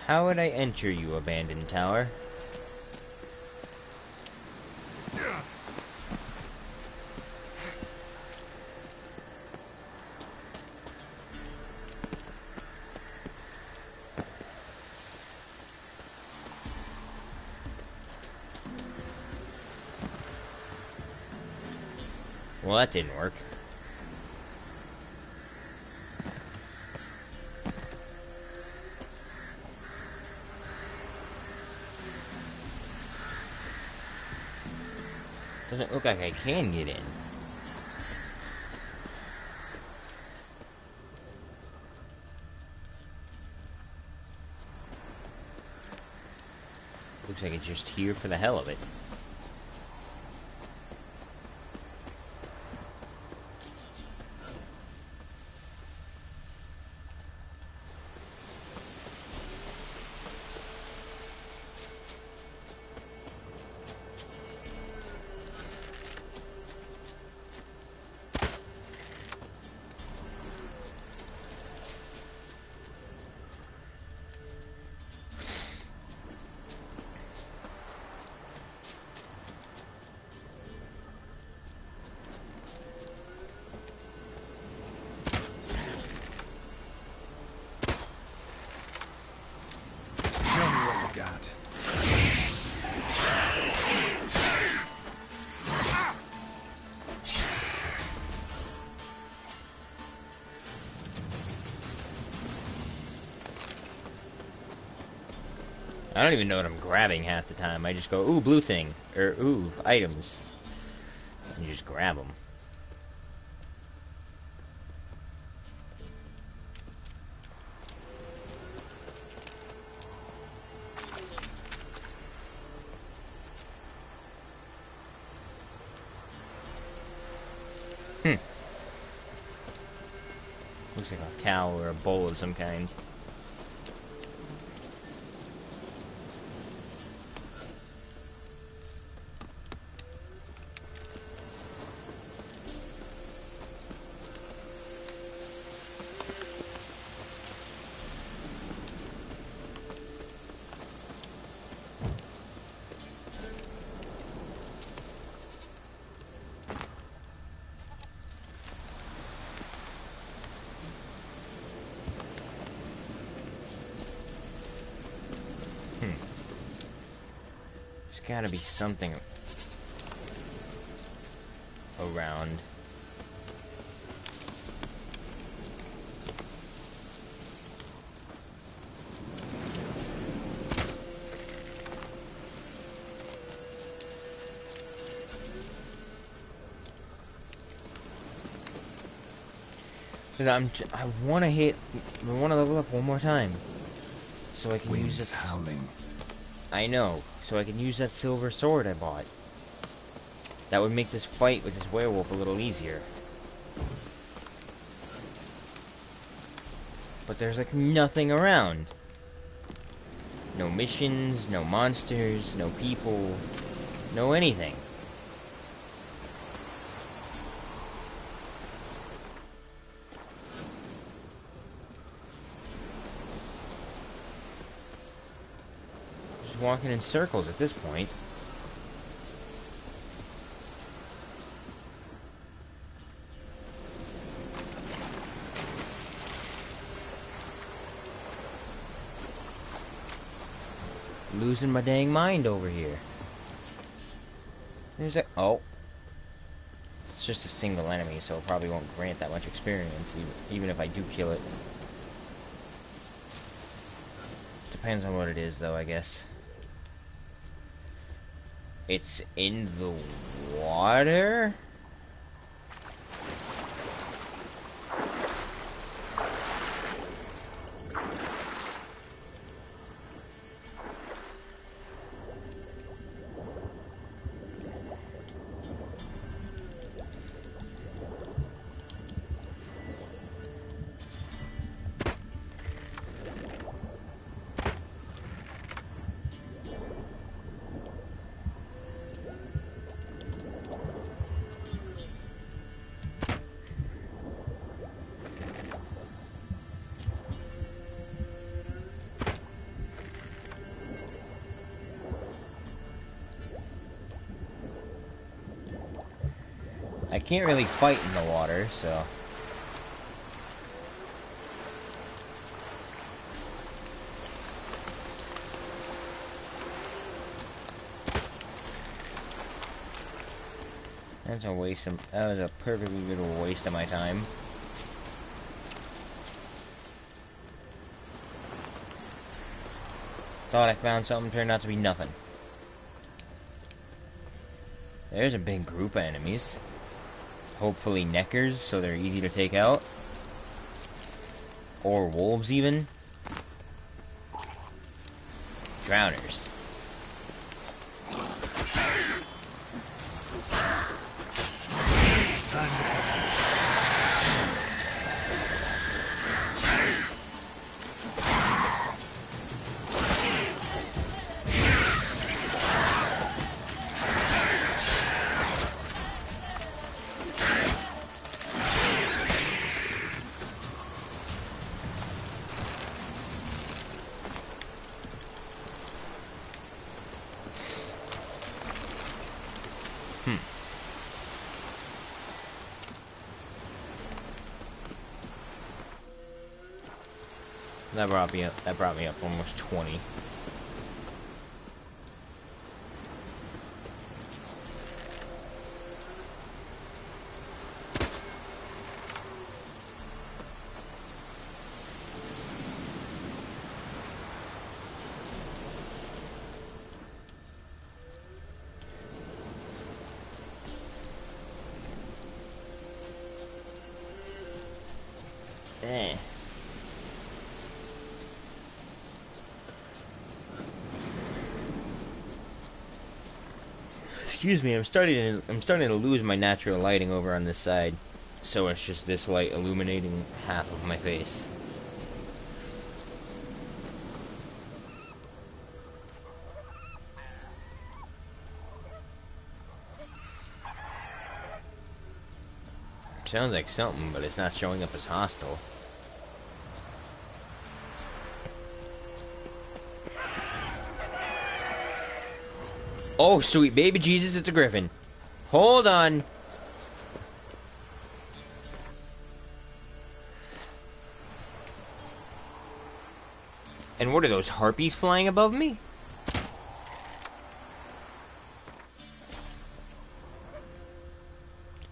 How would I enter you, abandoned tower? Well, that didn't work. Doesn't look like I can get in. Looks like it's just here for the hell of it. I don't even know what I'm grabbing half the time. I just go, ooh, blue thing. Or, ooh, items. And you just grab them. Looks like a cow or a bull of some kind. Gotta be something around. I want to level up one more time, so I can use this. Howling. I know. So I can use that silver sword I bought. That would make this fight with this werewolf a little easier. But there's like nothing around. No missions, no monsters, no people, no anything. Walking in circles at this point. Losing my dang mind over here. There's a oh. It's just a single enemy, so it probably won't grant that much experience, even if I do kill it. Depends on what it is, though, I guess. It's in the water? I can't really fight in the water, so... That's a waste of... That was a perfectly good waste of my time. Thought I found something, turned out to be nothing. There's a big group of enemies. Hopefully neckers, so they're easy to take out. Or wolves, even. Drowners. That brought me up almost 20. Excuse me, I'm starting to lose my natural lighting over on this side, so it's just this light illuminating half of my face. Sounds like something, but it's not showing up as hostile. Oh, sweet baby Jesus, it's a griffin. Hold on. And what are those harpies flying above me?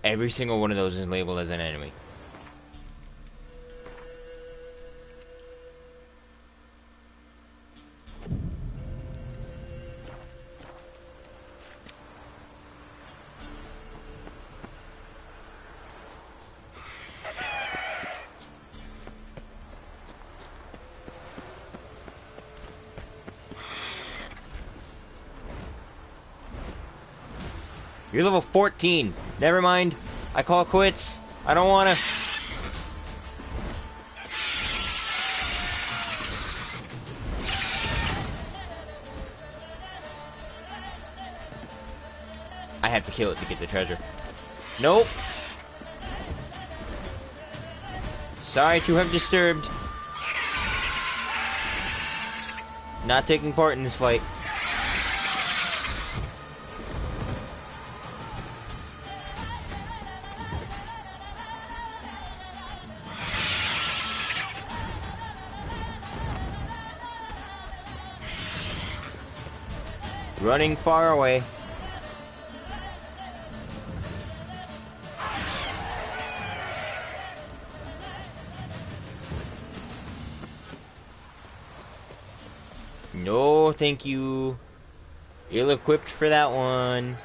Every single one of those is labeled as an enemy. You're level 14. Never mind. I call quits. I don't wanna... I have to kill it to get the treasure. Nope. Sorry to have disturbed. Not taking part in this fight. Running far away. No, thank you. Ill-equipped for that one.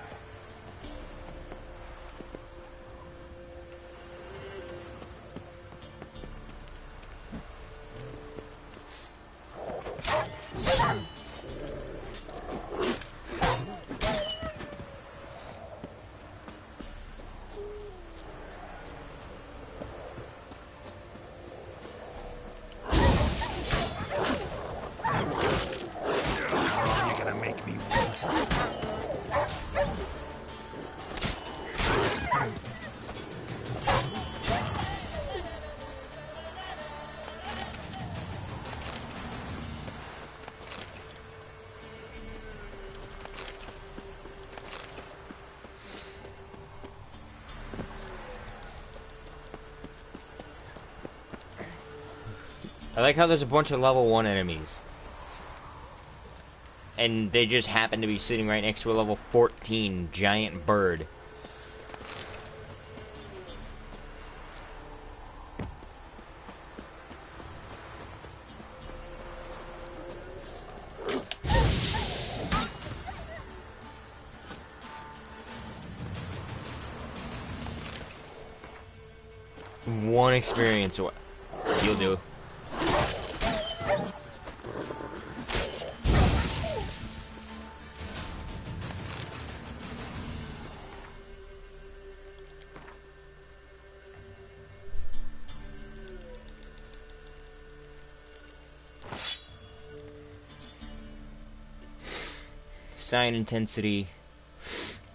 I like how there's a bunch of level 1 enemies. And they just happen to be sitting right next to a level 14 giant bird. One experience away. You'll do. Sign intensity,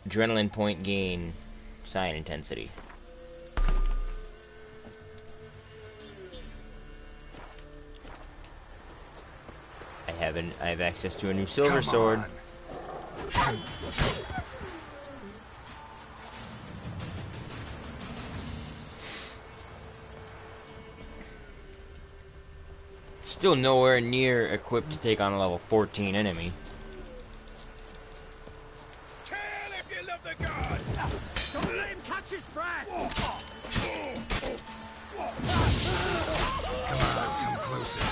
adrenaline point gain, sign intensity. I have access to a new silver sword. Still nowhere near equipped to take on a level 14 enemy. Don't let him catch his breath! Come on, come closer.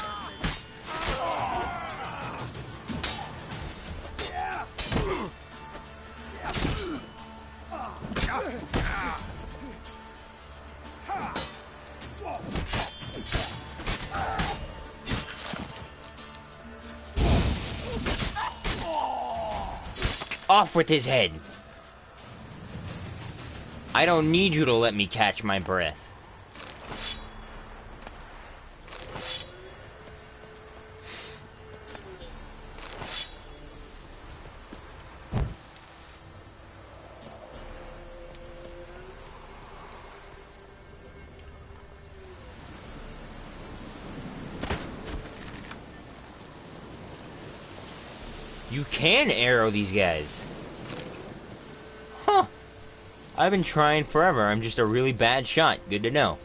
Off with his head! I don't need you to let me catch my breath. You can arrow these guys. Huh. I've been trying forever. I'm just a really bad shot. Good to know.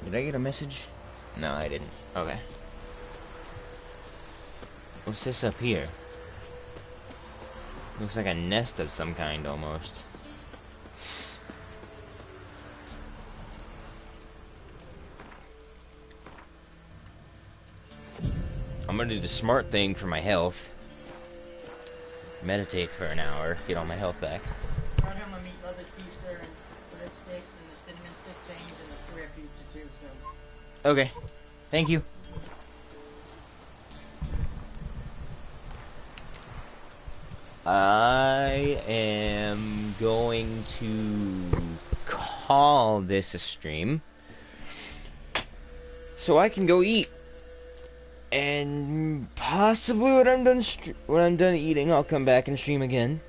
Did I get a message? No, I didn't. Okay. What's this up here? Looks like a nest of some kind, almost. I'm gonna do the smart thing for my health. Meditate for an hour, get all my health back. Brought him a meat lovers pizza and breadsticks and the cinnamon stick things and the square pizza too, so... Okay. Thank you. I am going to call this a stream so I can go eat, and possibly when I'm done eating, I'll come back and stream again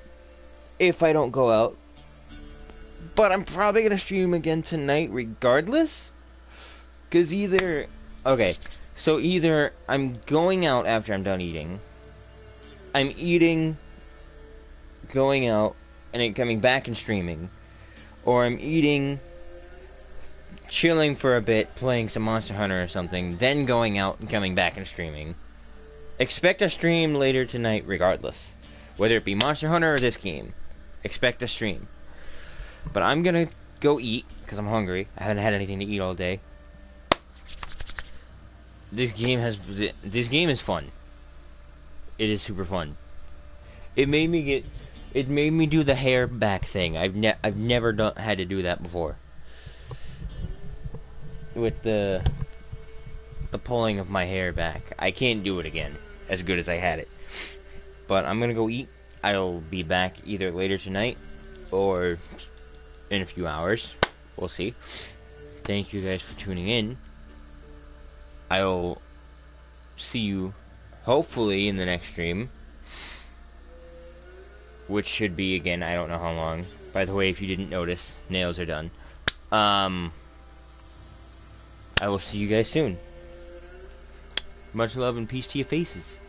if I don't go out. But I'm probably gonna stream again tonight regardless, cause either I'm going out after I'm done eating, I'm eating, going out, and then coming back and streaming, or I'm eating, chilling for a bit, playing some Monster Hunter or something, then going out and coming back and streaming. Expect a stream later tonight regardless, whether it be Monster Hunter or this game. Expect a stream. But I'm gonna go eat because I'm hungry. I haven't had anything to eat all day. This game is fun. It is super fun. It made me do the hair back thing. I've never had to do that before. With the pulling of my hair back. I can't do it again as good as I had it. But I'm gonna go eat. I'll be back either later tonight or in a few hours. We'll see. Thank you guys for tuning in. I'll see you hopefully in the next stream, which should be, again, I don't know how long. By the way, if you didn't notice, nails are done. I will see you guys soon. Much love and peace to your faces.